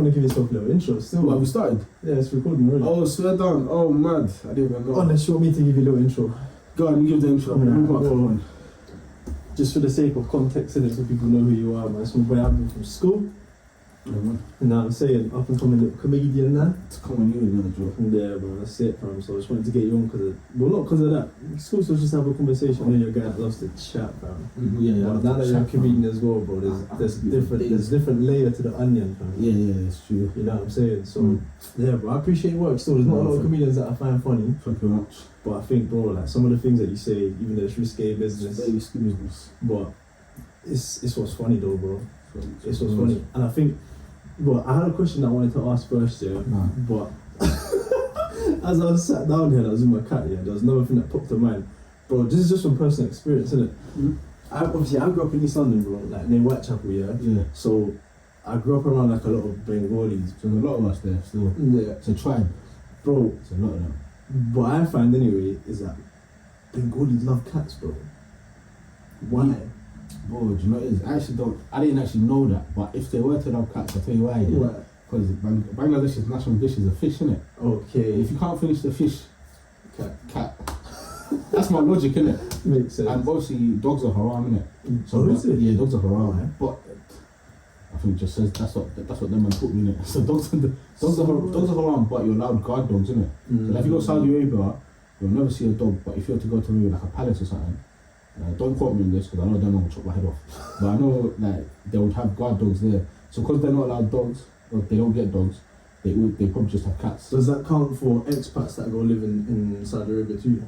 want to give yourself a little intro still. What, have we started? Yeah, it's recording already. Oh, swear down. Oh, mad. I didn't even know. Unless you want me to give you a little intro. Go on, you give the intro. Yeah, just for the sake of context in it, so people know who you are, man. It's my boy Abdul from school. Yeah, man. And now I'm saying, up and coming little comedian now. It's coming you in the joke. Yeah, bro, that's it, fam. So I just wanted to get you on because of, well, not because of that. School, so just have a conversation. I know you're a guy that loves to chat, fam. Yeah, But now that you're a comedian as well, bro, there's different layer to the onion, fam. Yeah, it's true. You know what I'm saying? So, yeah, bro, I appreciate your work still. There's not a lot of comedians that I find funny. Thank you very much. But I think, bro, like some of the things that you say, even though it's risque business, Very risky business. but it's what's funny though, bro. It's what's funny. And I think, well, I had a question I wanted to ask first, yeah. But as I was sat down here and I was in my cat, yeah, there was another thing that popped to mind. Bro, this is just from personal experience, isn't it? I grew up in East London, bro, like near Whitechapel, yeah. So I grew up around like a lot of Bengalis. So there's a lot of us there still. Yeah. It's a tribe. Bro, It's a lot of them. what I find anyway is that Bengalis love cats, bro. Why? Bro, do you know what it is? I didn't actually know that, but if they were to love cats, I'll tell you why. Right. Because Bangladesh's national dish is a fish, innit? Okay. If you can't finish the fish, Cat. That's my logic, innit? Makes sense. And obviously, dogs are haram, innit? So is it? Yeah, dogs are haram. Right. But I think it just says that's what them man put me, innit? So dogs are haram, but you're allowed guard dogs, innit? So like if you go to Saudi Arabia, you'll never see a dog. But if you were to go to maybe like a palace or something, don't quote me on this because I know they're not gonna chop my head off. But I know like they would have guard dogs there. So because they're not allowed dogs, or they don't get dogs, they probably just have cats. Does that count for expats that go live in Saudi Arabia too?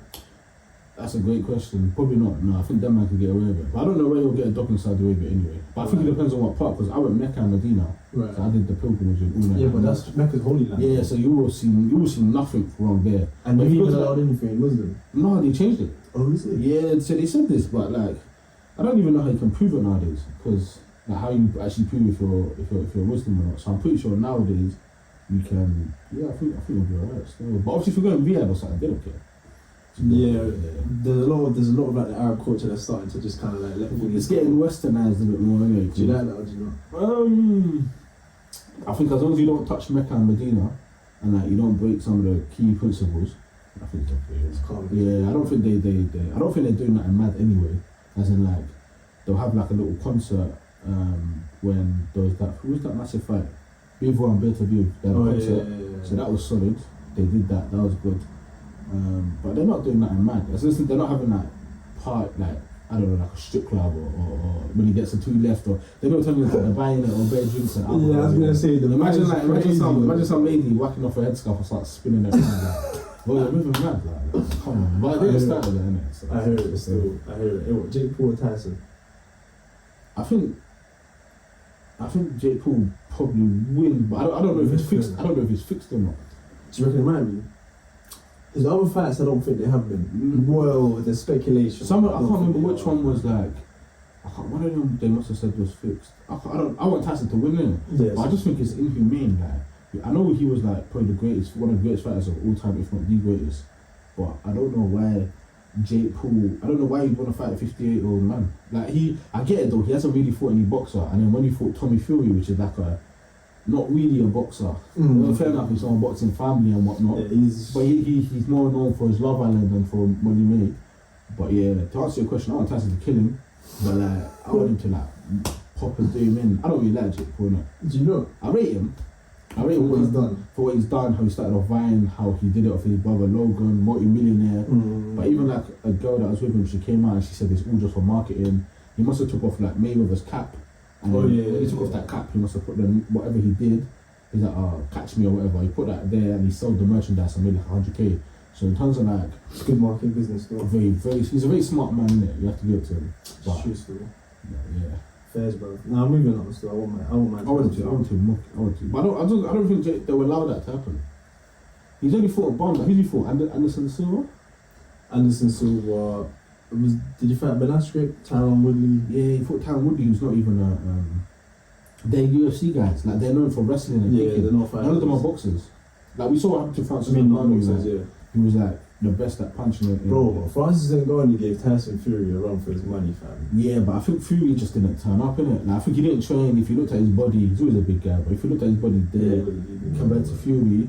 That's a great question. Probably not. No, I think them man can get away with it. But I don't know where you'll get a dog in Saudi Arabia anyway. But I think it depends on what part, because I went Mecca and Medina. Right. So I did the pilgrimage and all that. Yeah, but that's Mecca's holy land. Yeah, so you will see nothing wrong there. And but you if even you allowed anything Muslim? No, they changed it. Oh, is it? Yeah, so they said this, but like, I don't even know how you can prove it nowadays, because like how you actually prove if you're a Muslim or not. So I'm pretty sure nowadays you can. Yeah, I think you'll be alright still. But obviously, if you're going Riyadh or something, they don't care. Yeah, there's a lot of like the Arab culture that's starting to just kind of like let things. It's getting westernized a bit more, anyway. Do you like that or do you not? I think as long as you don't touch Mecca and Medina, and like you don't break some of the key principles, I think It's calm. yeah, I don't think I don't think they're doing that in mad anyway. As in like they'll have like a little concert when there was who was that massive fight? Bivol and Beterbiev, they had a concert. Yeah. So that was solid. They did that was good. But they're not doing that in mad. They're not having that part like, I don't know, like a strip club or when he gets a two left, or they don't tell you that they're buying it or better drinks and alcohol. Yeah, I was gonna say imagine some lady whacking off her headscarf and start spinning it around like, well, they're moving mad like come on. But they just started there, innit? So, I hear it still. I hear it. What, Jake Paul or Tyson? I think Jake Paul probably win, but I don't know if it's fixed. I don't know if it's fixed or not. Do you reckon it might be? There's other fights I don't think they have been. Well, there's speculation. I can't remember which one was like. One of them they must have said was fixed. I want Tyson to win it, Yes. but I just think it's inhumane. Like I know he was like probably one of the greatest fighters of all time, if not the greatest. But I don't know why Jake Paul. I don't know why he'd want to fight a 58-year-old man. Like I get it though. He hasn't really fought any boxer, and then when he fought Tommy Fury, which is like not really a boxer. Well, fair enough, he's on a boxing family and whatnot. Yeah, but he's more known for his Love Island than for Money Made. But yeah, to answer your question, I want Tyson to kill him, but like I want him to like pop and do him in. I don't really like Jake Paul, innit? Do you know? I rate him. For what he's done. For what he's done, how he started off Vine, how he did it off his brother Logan, multi-millionaire. But even like a girl that was with him, she came out and she said it's all just for marketing. He must have took off like Mayweather's cap. And when he took off that cap, he must have put whatever he did. He's like, catch me or whatever. He put that there and he sold the merchandise and made like 100k. So in terms of like, it's good marketing business though. He's a very smart man, innit? You have to give it to him. But, true still. Yeah. Fairs, bro. Nah, moving on still. I want to. But I don't think they will allow that to happen. He's only fought a bond. Who's he fought? Anderson Silva? Anderson Silva. Did you fight Ben Askren, Tyron Woodley? Yeah, he fought Tyron Woodley, who's not even they're UFC guys. Like they're known for wrestling and kicking. They're not fighters. None of them are boxers. Like we saw what happened to Francis Ngannou. He was like the best at punching it. Bro, Francis Ngannou gave Tyson Fury a run for his money, fam. Yeah, but I think Fury just didn't turn up, innit? Like, I think he didn't train. If you looked at his body, he's always a big guy, but if you looked at his body there, compared to Fury,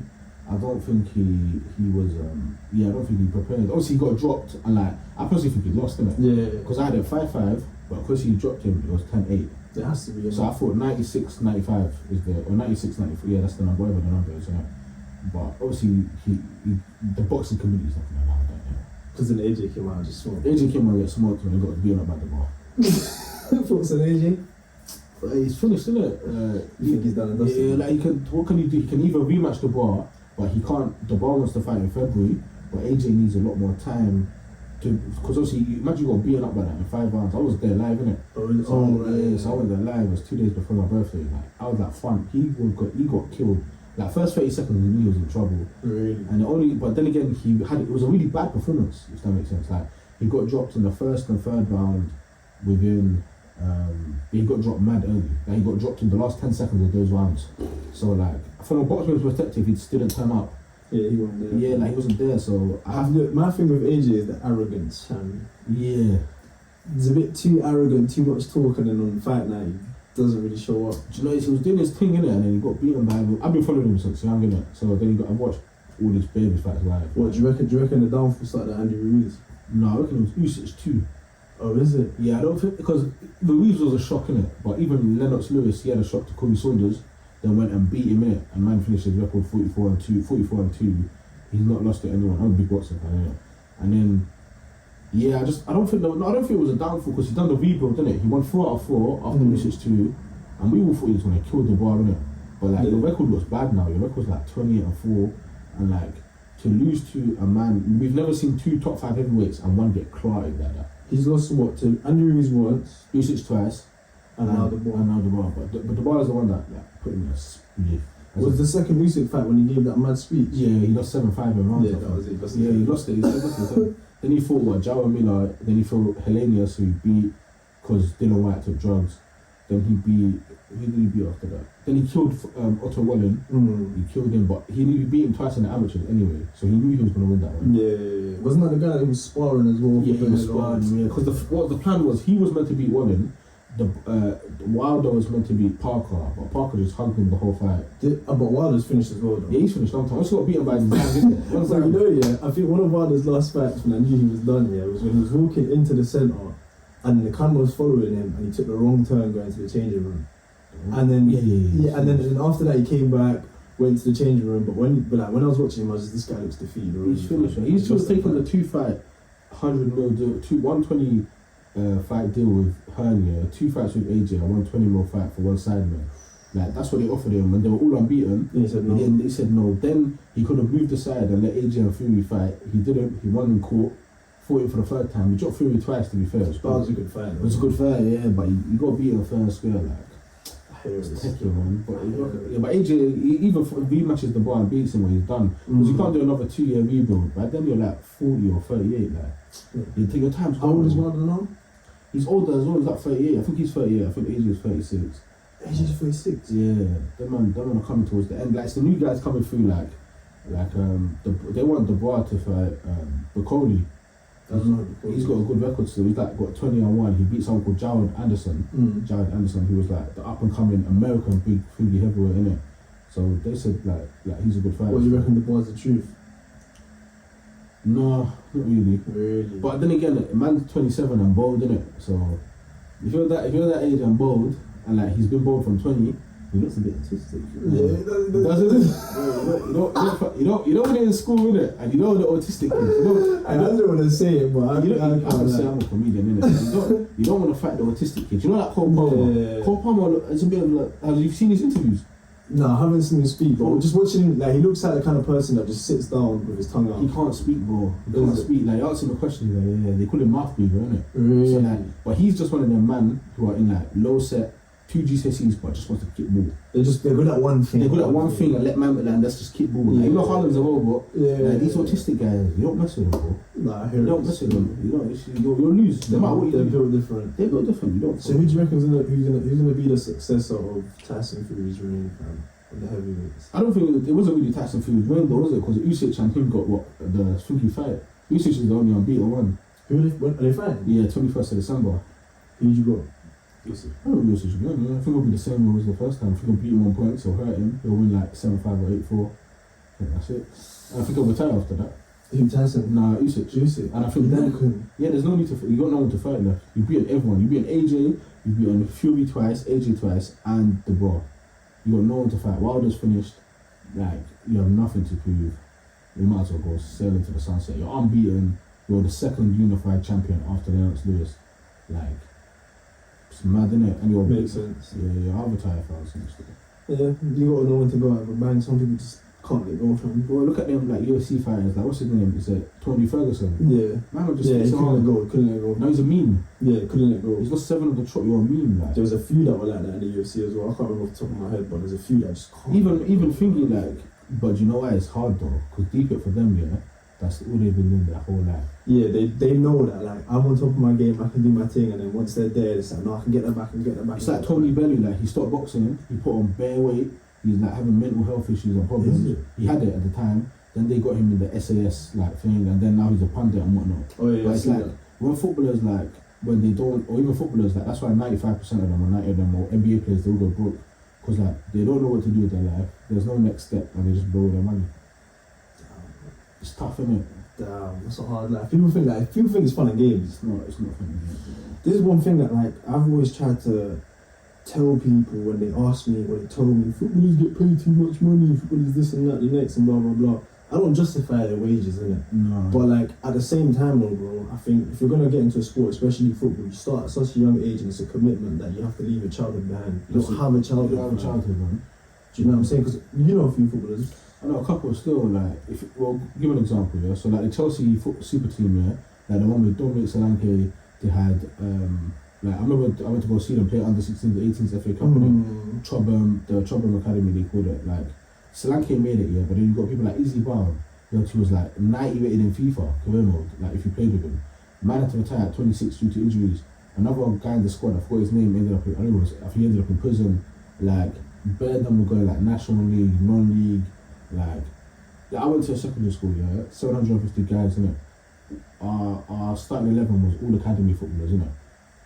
I don't think he was, I don't think he prepared. Obviously, he got dropped, and like, I personally think he lost, innit? Yeah. Because I had it 5-5, but because he dropped him, it was 10-8. There has to be. So I thought 96-95 is or 96-94, yeah, that's the number, whatever the number is, innit? But obviously, the boxing community is not going to allow that, yeah. Because then AJ came out and just smoked. AJ came out and got smoked when he got beaten up by the bar. Thoughts on AJ? He's finished, innit? You think he's done and dusted? Yeah, like, what can he do? He can either rematch the bar, but he can't. The bar wants to fight in February, but AJ needs a lot more time to. Because obviously, imagine you got beaten up by that in 5 rounds. I was there live, innit? Right. So I went there live. It was 2 days before my birthday. Like, I was like, fun. He got killed. Like, first 30 seconds, he knew he was in trouble. Really? And but then again, it was a really bad performance, if that makes sense. Like, he got dropped in the first and third round within. He got dropped mad early. Like, he got dropped in the last 10 seconds of those rounds. So like, from a boxman's perspective, he still didn't turn up. Yeah, he wasn't there. Yeah, like, he wasn't there. So my thing with AJ is the arrogance. Yeah, he's a bit too arrogant, too much talk, and then on fight night he doesn't really show up. do you know, he was doing his thing, innit? And then he got beaten by him. I've been following him since young, innit? So then I've watched all these baby fights live. What do you reckon the downfall started at Andy Ruiz? No, I reckon it was Usyk too. Oh, is it? Yeah, I don't think, because Ruiz was a shock, innit? But even Lennox Lewis, he had a shock to Corey Saunders, then went and beat him, innit? And man finished his record 44-2. He's not lost to anyone. I'm a big boxing fan, innit? And then, yeah, I don't think it was a downfall, because he's done the rebuild, innit? He won 4 out of 4 after Usyk 2, and we all thought he was going to kill the bar, innit? But like, your record was bad now. Your record's like 28-4, and like, to lose to a man, we've never seen 2 top 5 heavyweights and one get clotted like that. He's lost what to Andy Ruiz once, Usyk twice, and now the bar. But the bar is the one that like, put him in a split. Was the second Usyk fight when he gave that mad speech? Yeah, he lost 7-5 in rounds. Yeah, that was it. He lost it. Then he fought Jawa Miller. Then he fought Hellenius, who beat because Dylan White took drugs. Then he beat. Who did he beat after that? Then he killed Otto Wallen. He killed him, but he beat him twice in the amateurs anyway, so he knew he was going to win that one. Yeah. Wasn't that the guy that he was sparring as well? Yeah, he was sparring. Yeah, because what the plan was, he was meant to beat Wallen. Wilder was meant to beat Parker, but Parker just hugged him the whole fight. But Wilder's finished as well, though. Yeah, he's finished long time. I also got beaten by his man, So you know, yeah, I think one of Wilder's last fights when I knew he was done, yeah, was when he was walking into the centre and the camera was following him and he took the wrong turn going to the changing room. And then and then after that he came back, went to the changing room. But when I was watching him, I was just, this guy looks defeated. He's finished. He's just taken the 2-fight, 100 mil deal, 120 fight deal with Hernia, 2 fights with AJ, and 120 mil fight for one side man. Like, that's what they offered him when they were all unbeaten. He said no. He said no. Then he could have moved aside and let AJ and Fury fight. He didn't. He won in court. Fought him for the third time. He dropped Fury twice, to be fair. That was a good fight. It was a good fight, yeah, but he got beaten fair and square, like. It's techie, man. But AJ, even rematches the bar and beats him when he's done. Because you can't do another 2-year rebuild. But then you're like 40 or 38, like. You take your time. How old is Wilder now? He's older as well. He's like 38. I think he's 38. I think AJ is 36. AJ's 36. Yeah, them man are coming towards the end. Like, it's the new guys coming through. Like they want the bar to fight Bacoli. He's got a good record still. He's like got 20-1. He beat someone called Jared Anderson. Jared Anderson, who was like the up and coming American big fruity heavyweight, innit? So they said like he's a good fighter. What do you reckon the bar's the truth? No, not really. Really? But then again, man's 27 and bold, innit? So if you're that age and bold, and like he's been bold from 20, he looks a bit autistic. You know when you're in school, innit? And you know the autistic kids. I don't want to say it, but I would say I'm a comedian, innit? You don't want to fight the autistic kids. You know, like Cole Palmer. Yeah. Cole Palmer is a bit of like. Have you seen his interviews? No, I haven't seen him speak, but just watching him, like, he looks like the kind of person that just sits down with his tongue out. He can't speak, bro. He can't speak. Like, you ask him a question, he's like, yeah, they call him mouth breather, innit? Really? So, like, but he's just one of them men who are in like low set, 2 GCSEs, but just wants to kick ball. They're good at one thing. They're good at one thing and let man land, that's just kick ball. Like, you know Harlem's a well, but like, these autistic guys, you don't mess with them, bro. Nah, I hear you don't mess with them. You'll lose. No matter what they're built different. They're built different. You don't. So who do you reckon who's gonna be the successor of Tyson Fury's reign, fam? on the heavyweights. I don't think it wasn't really Tyson Fury win though, was it? Because Usyk and him got what the Fury fight. Usyk is the only unbeaten one. When are they fighting? Yeah, 21st of December. Who did you got? Usyk. I don't know Usyk should win. I think it'll be the same as the first time. I think he'll beat him 1 point, so hurt him. He'll win like 7-5 or 8-4. I think that's it. And I think he'll retire after that. Who, Tyson? Nah, Usyk. And I think there's no need to. You got no one to fight left. You beat everyone. You beat AJ. You beat Fury twice, AJ twice, and the bro. You got no one to fight. Wilder's finished. Like you have nothing to prove. You might as well go sail into the sunset. You're unbeaten. You're the second unified champion after Lennox Lewis. Like it's mad, innit? And you're makes sense. Yeah, I'll retire for us. Yeah, you got to know when to go out of a bang. Some people just can't let go from. Well, look at them like UFC fighters. Like what's his name? Is it Tony Ferguson? Yeah. Man, just he couldn't let go. Now he's a meme. Yeah, couldn't let go. He's got 7 of the trot. You're a meme. Like there was a few that were like that in the UFC as well. I can't remember off the top of my head, but there's a few that just can't. Even thinking like, but you know why it's hard though? Because deep it for them, yeah. That's all they've been doing their whole life. Yeah, they know that like I'm on top of my game, I can do my thing, and then once they're there, it's like no, I can get that back and get that back. It's like Tony Bellew, like he stopped boxing, he put on bare weight, he's like having mental health issues and problems. He had it at the time. Then they got him in the SAS like thing, and then now he's a pundit and whatnot. Oh yeah, but it's like when footballers like when they don't, or even footballers like that's why 95% of them or 90 of them or NBA players they all go broke because like they don't know what to do with their life. There's no next step, and they just blow their money. It's tough, isn't it? Damn, that's a hard life. People think it's fun and games. It's not fun and games. This is one thing that like I've always tried to tell people when they ask me, when they tell me footballers get paid too much money, footballers this and that, the next and blah blah blah. I don't justify their wages, innit? No. But like at the same time though, bro, I think if you're gonna get into a sport, especially football, you start at such a young age and it's a commitment that you have to leave your childhood behind. You don't have a childhood. You don't have a childhood, man. Do you know what I'm saying? Because you know a few footballers. I know a couple still, like, give an example, yeah? So, like, the Chelsea super team, yeah? Like, the one with Dominic Solanke, they had, like, I remember I went to go see them play under 16s, 18s FA Cup, the Chobham Academy, they called it. Like, Solanke made it, yeah? But then you got people like Izzy Brown, that he was, like, 90 rated in FIFA, career mode, like, if you played with him. Man had to retire at 26 due to injuries. Another guy in the squad, I forgot his name, I think he ended up in prison. Like, bare them were going, like, National League, non-league. Like, I went to a secondary school, yeah, 750 guys, innit? Our starting 11 was all academy footballers, innit?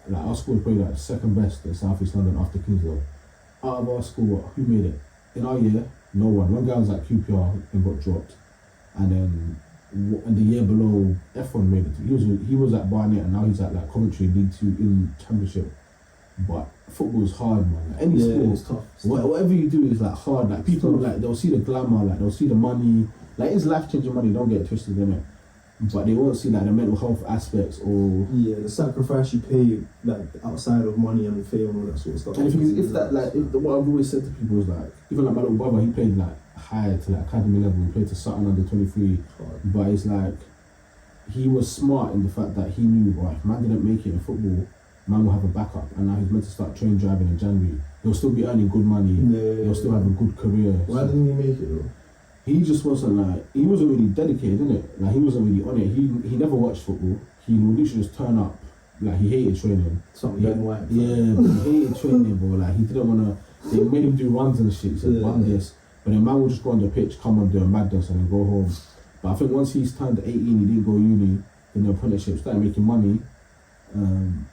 Like, our school was probably like the second best in South East London after Kingsville. Out of our school, who made it? In our year, no one. One guy was at QPR and got dropped. And then, in the year below, F1 made it. He was at Barnet and now he's at like Coventry League 2 in Championship. But football's hard, man. Like, any sport, it's tough. Whatever you do is like hard. Like people, like they'll see the glamour, like they'll see the money. Like it's life-changing money. Don't get it twisted, innit? But they won't see like the mental health aspects or the sacrifice you pay, like outside of money and fame and all that sort of stuff. And what I've always said to people is like, even like my little brother, he played like higher to like academy level. He played to Sutton under 23, but it's like he was smart in the fact that he knew, right, if man didn't make it in football, man will have a backup, and now he's meant to start train driving in January. He'll still be earning good money. He'll still have a good career. Why didn't he make it though? He just wasn't like, he wasn't really dedicated, innit? Like he wasn't really on it. He never watched football. He would literally just turn up. Like he hated training. Something young white. Yeah, but he hated training, bro. Like he didn't wanna. They made him do runs and shit. He said, run this. But then man would just go on the pitch, come on, do a madness, and then go home. But I think once he's turned 18, he didn't go uni. Then the apprenticeship started making money.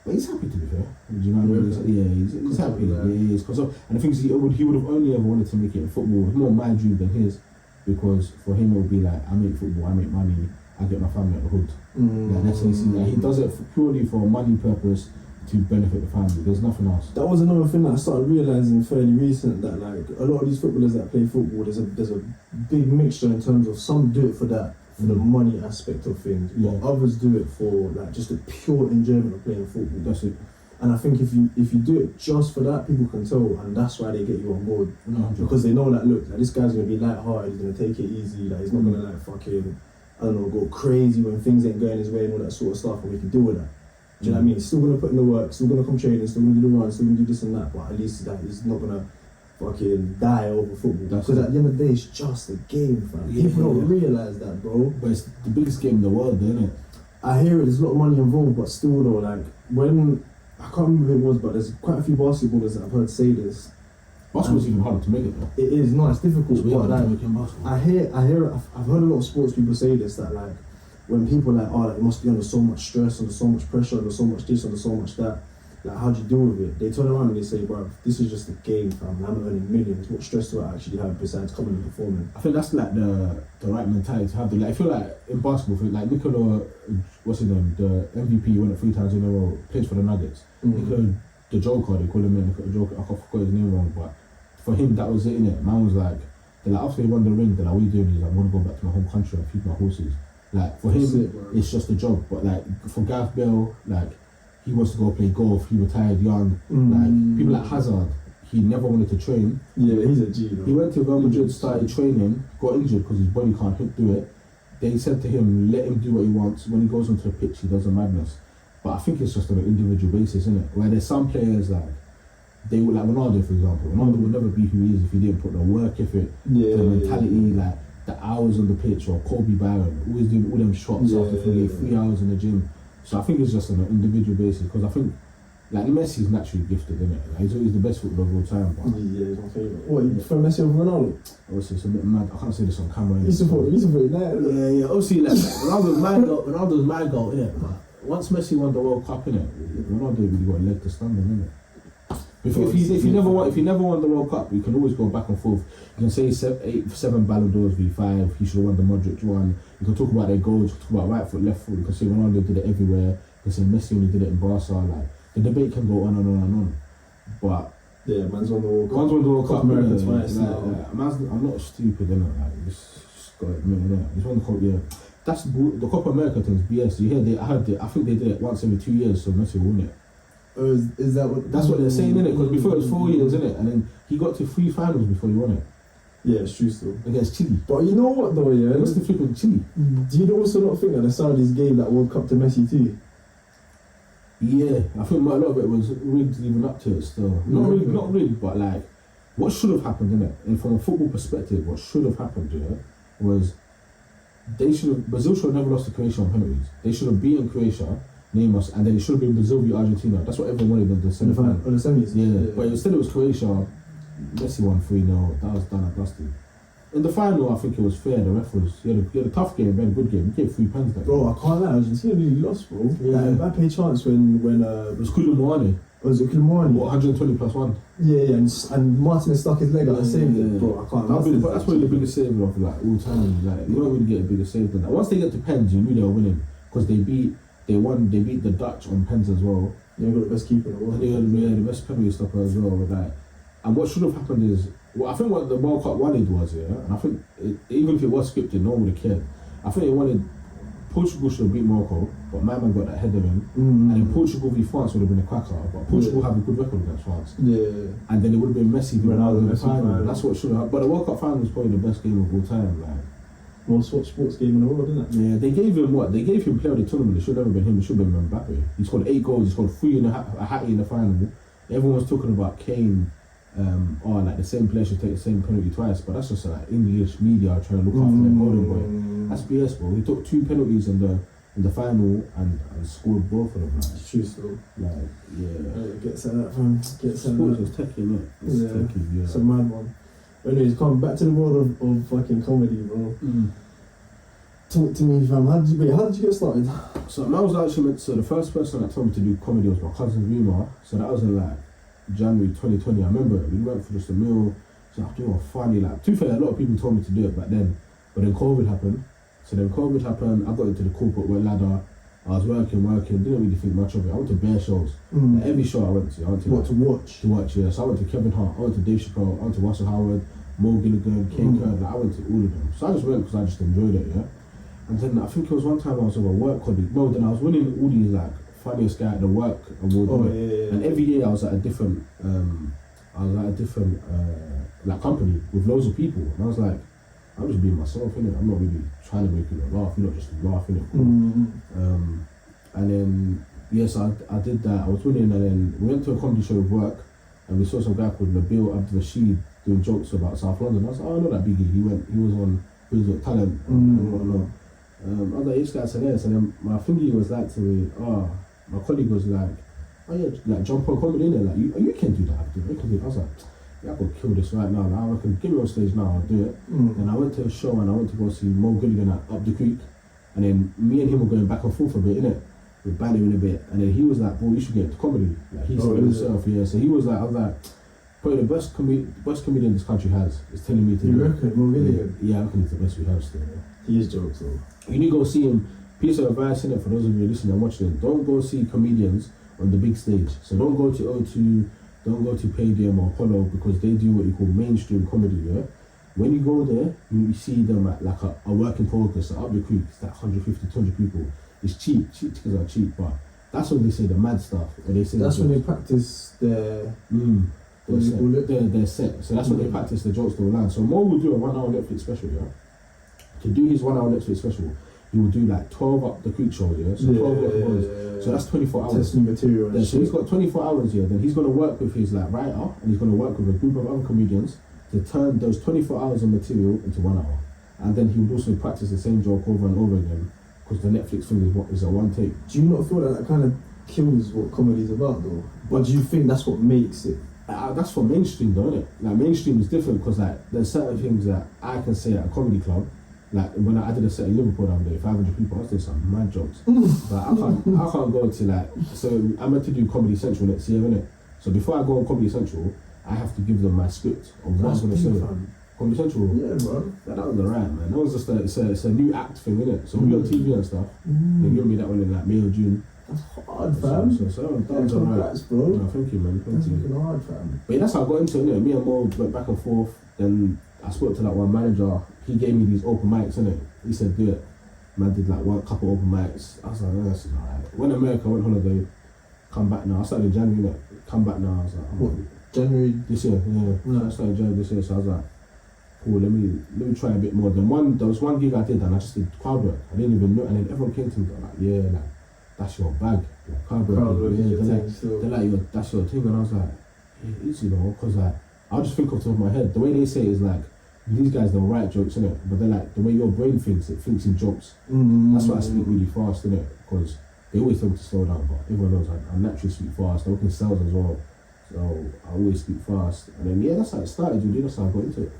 But he's happy, to be fair. Do you know what I mean? He's happy. Yeah, he is. And the thing is, he would have only ever wanted to make it in football. It's more my dream than his, because for him it would be like, I make football, I make money, I get my family at the hood. Like, that's how he sees it. He does it purely for money purpose to benefit the family. There's nothing else. That was another thing that I started realising fairly recent, that like a lot of these footballers that play football, there's a big mixture in terms of some do it for that, for the money aspect of things, but others do it for like just the pure enjoyment of playing football. That's it. And I think if you do it just for that, people can tell, and that's why they get you on board. Because they know that, look, like, this guy's gonna be light-hearted, he's gonna take it easy, like he's not gonna like fucking, I don't know, go crazy when things ain't going his way and all that sort of stuff, and we can deal with that. Do you know what I mean? He's still gonna put in the work, still gonna come training, still gonna do the run, still gonna do this and that, but at least that he's not gonna fucking die over football. Because at the end of the day, it's just a game, fam. People don't realise that, bro. But it's the biggest game in the world, isn't it? I hear it, there's a lot of money involved, but still though, like, when, I can't remember who it was, but there's quite a few basketballers that I've heard say this, Basketball's even harder to make it though. It is, no, it's difficult. It's really But hard to like, make in basketball. I've heard a lot of sports people say this, that like, when people are like, oh, like, it must be under so much stress, under so much pressure, under so much this, under so much that, like, how do you deal with it? They turn around and they say, bro, this is just a game, fam. I'm earning millions. What stress do I actually have besides coming and performing? I think that's like the right mentality to have. Like, I feel like in basketball, like Nikola, what's his name, the MVP, won it 3 times in a row, plays for the Nuggets. Nikola, the Joker, they call him Nikola Joker. I forgot his name wrong, but for him, that was it, innit? Man was like, they're like, after he won the ring, they're like, what are you doing? He's like, I want to go back to my home country and feed my horses. Like, for him, it's just a job. But like, for Gareth Bale, like, he wants to go play golf, he retired young. Like, people like Hazard, he never wanted to train. Yeah, he's a G though. He went to Real Madrid, started training, got injured because his body can't do it. They said to him, let him do what he wants. When he goes onto the pitch, he does a madness. But I think it's just on an individual basis, isn't it? Where there's some players like, they would, like Ronaldo for example. Ronaldo would never be who he is if he didn't put the work effort, the mentality, like the hours on the pitch. Or Kobe Bryant, always doing all them shots after 3 hours in the gym. So I think it's just on an individual basis, because I think like Messi's naturally gifted, isn't it? Like, he's always the best footballer of all time. But yeah, he's my favourite. What, you prefer Messi over Ronaldo? obviously it's a bit mad. I can't say this on camera. You support it, Yeah. Obviously, like, Ronaldo's my goal, innit? But once Messi won the World Cup, innit, Ronaldo really got a leg to stand on, innit? If you never won the World Cup, you can always go back and forth. You can say 7 Ballon d'Ors v5. He should have won the Modric one. You can talk about their goals. You can talk about right foot, left foot. You can say Ronaldo did it everywhere. You can say Messi only did it in Barca. Like, the debate can go on and on and on. But yeah, man's won the World Cup. Man's won the World Cup. America twice. I'm not stupid, innit? Like, just got to admit, innit? He's won the Copa. Yeah, that's the Copa America thing's BS. You hear? I think they did it once every 2 years, so Messi won it. Is that what? That's what they're saying, innit? Because before it was 4 years, innit? And then he got to 3 finals before he won it. Yeah, it's true still. Against Chile. But you know what though, yeah? What's the flip with Chile? Do you also not think that the Saudis gave that World Cup to Messi too? Yeah, I think a lot of it was rigged leading up to it still. Not rigged, but like, what should have happened, innit? And from a football perspective, what should have happened, was Brazil should have never lost to Croatia on penalties. They should have beaten Croatia, name us, and then it should have been Brazil v Argentina. That's what everyone wanted in the semi-final. On the semis? Yeah, but instead it was Croatia. Messi won 3-0. That was done and dusted. In the final, I think it was fair. The ref was, he had a tough game, very good game. He gave 3 pens there. Bro, I can't lie, Argentina really lost, bro. Yeah. Like, Mbappe chance when it was Koulibaly. Was it Koulibaly? What, 120 plus 1? Yeah, and Martinez stuck his leg out and saved it. Bro, I can't. That's probably the biggest save of like all time. Like, you don't really get a bigger save than that. Once they get to pens, you knew they were winning because they beat the Dutch on pens as well. They got the best keeper in the world. Yeah, the best penalty stopper as well. Like, and what should have happened is, I think what the World Cup wanted was, and I think even if it was scripted, no one would have cared. I think they wanted Portugal should have beat Morocco, but my man got that header in, and then Portugal v France would have been a cracker. But Portugal have a good record against France. Yeah, and then it would have been Messi v Ronaldo in the final. final. That's what should have. But the World Cup final was probably the best game of all time. Like, most watched sports game in the world, isn't it? Yeah, they gave him what? They gave him player of the tournament. It should have never been him. It should have been Mbappe. He scored 8 goals. He scored 3 in a hattie in the final. Everyone was talking about Kane. Like the same player should take the same penalty twice, but that's just like English media trying to look after their golden boy. That's BS, bro. He took 2 penalties in the final and scored both of them. Like, it's true, still. Like, yeah. Get set up, fam. Get set up. It's techie, innit? It's techie, yeah. It's a mad one. Anyways, come back to the world of fucking comedy, bro. Talk to me, fam. How did you get started? So I was actually so the first person that told me to do comedy was my cousin Rima. So that was in like January 2020. I remember we went for just a meal. So I do funny, like, to be fair, a lot of people told me to do it back then, but then COVID happened. So then COVID happened, I got into the corporate ladder. I was working, didn't really think much of it. I went to bare shows. Like, every show I went to. What, to watch? To watch, yeah. So I went to Kevin Hart, I went to Dave Chappelle, I went to Russell Howard, Mo Gilligan, Kane Curd. Like, I went to all of them. So I just went because I just enjoyed it, yeah. And then I think it was one time I was with a work colleague. No, then I was winning all these like funniest guy at the work award. Yeah. And every year I was at a different like company with loads of people. And I was like, I'm just being myself, innit? I'm not really trying to make it laugh, just laughing at cool. And then I did that. I was winning, and then we went to a comedy show with work, and we saw some guy called Nabil Abdul Rashid doing jokes about South London. I was like, oh, I know that biggie. He was on Talent and whatnot. I was like, this guy's hilarious. And then my thingy was like to me, my colleague was like, oh yeah, like jump on comedy, innit? Like, you can do that, Abdul. You can do that. I was like, yeah, I could kill this right now. Like, I reckon, give me on stage now, I'll do it. And I went to a show and I went to go see Mo Gilligan at Up the Creek. And then me and him were going back and forth a bit, innit? We're bantering a bit. And then he was like, bro, you should get into comedy. Like, he said himself, yeah. So he was like, I was like, probably the best comedian this country has is telling me to do. You reckon, Mo Gilligan? Yeah, I reckon he's the best we have still. Yeah. He is jokes though. You need to go see him. Piece of advice in it for those of you listening and watching it. Don't go see comedians on the big stage. So don't go to O2, don't go to Palladium or Apollo because they do what you call mainstream comedy, yeah? When you go there, you see them at like a work in progress, Up the Creek, it's like 150, 200 people. It's cheap tickets are cheap, but that's when they say the mad stuff. Or they say that's when they practice their their set. So that's when they practice the jokes they will land. So Mo will do a 1 hour Netflix special, yeah? To do his 1 hour Netflix special, he will do like 12 Up the Creek shows, yeah? So 12 hours. So that's 24 hours. Testing material. Yeah, so he's got 24 hours here. Then he's going to work with his like writer, and he's going to work with a group of other comedians to turn those 24 hours of material into 1 hour. And then he would also practice the same joke over and over again because the Netflix thing is a one take. Do you not feel that kind of kills what comedy is about though? But do you think that's what makes it? That's for mainstream though, isn't it? Like mainstream is different because like there's certain things that I can say at a comedy club. Like when I did a set in Liverpool down there, 500 people, I was doing some mad jokes. But I can't go to like, so I'm meant to do Comedy Central next year, innit? So before I go on Comedy Central, I have to give them my script of what I'm going to say. Comedy Central? Yeah, bro. That was the rant, man. That was just it's a new act thing, innit? So we on TV and stuff. They give me that one in like May or June. That's hard, fam. So that was congrats, bro. No, thank you, man. Thank you. That's hard, fam. But yeah, that's how I got into it, innit? Me and Mo went back and forth. Then I spoke to like one manager. He gave me these open mics, innit? He said, do it. Man did like one couple open mics. I was like, that's alright. When America went holiday, come back now. I started in January, innit? Come back now. I was like, what? January this year, yeah. No, I started in January this year, so I was like, cool, let me try a bit more. Then there was one gig I did and I just did crowd work. I didn't even know, and then everyone came to me like, yeah, like that's your bag, like crowd work. Yeah, they're like, that's your thing, and I was like, yeah, it is, you know, because like I just think off the top of my head. The way they say it is like these guys don't write jokes, innit? But they're like the way your brain thinks, it thinks in jokes. That's why I speak really fast, innit? Because they always tell me to slow down, but everyone knows I naturally speak fast. I work in sales as well, so I always speak fast. And then yeah, that's how it started. That's how I got into it.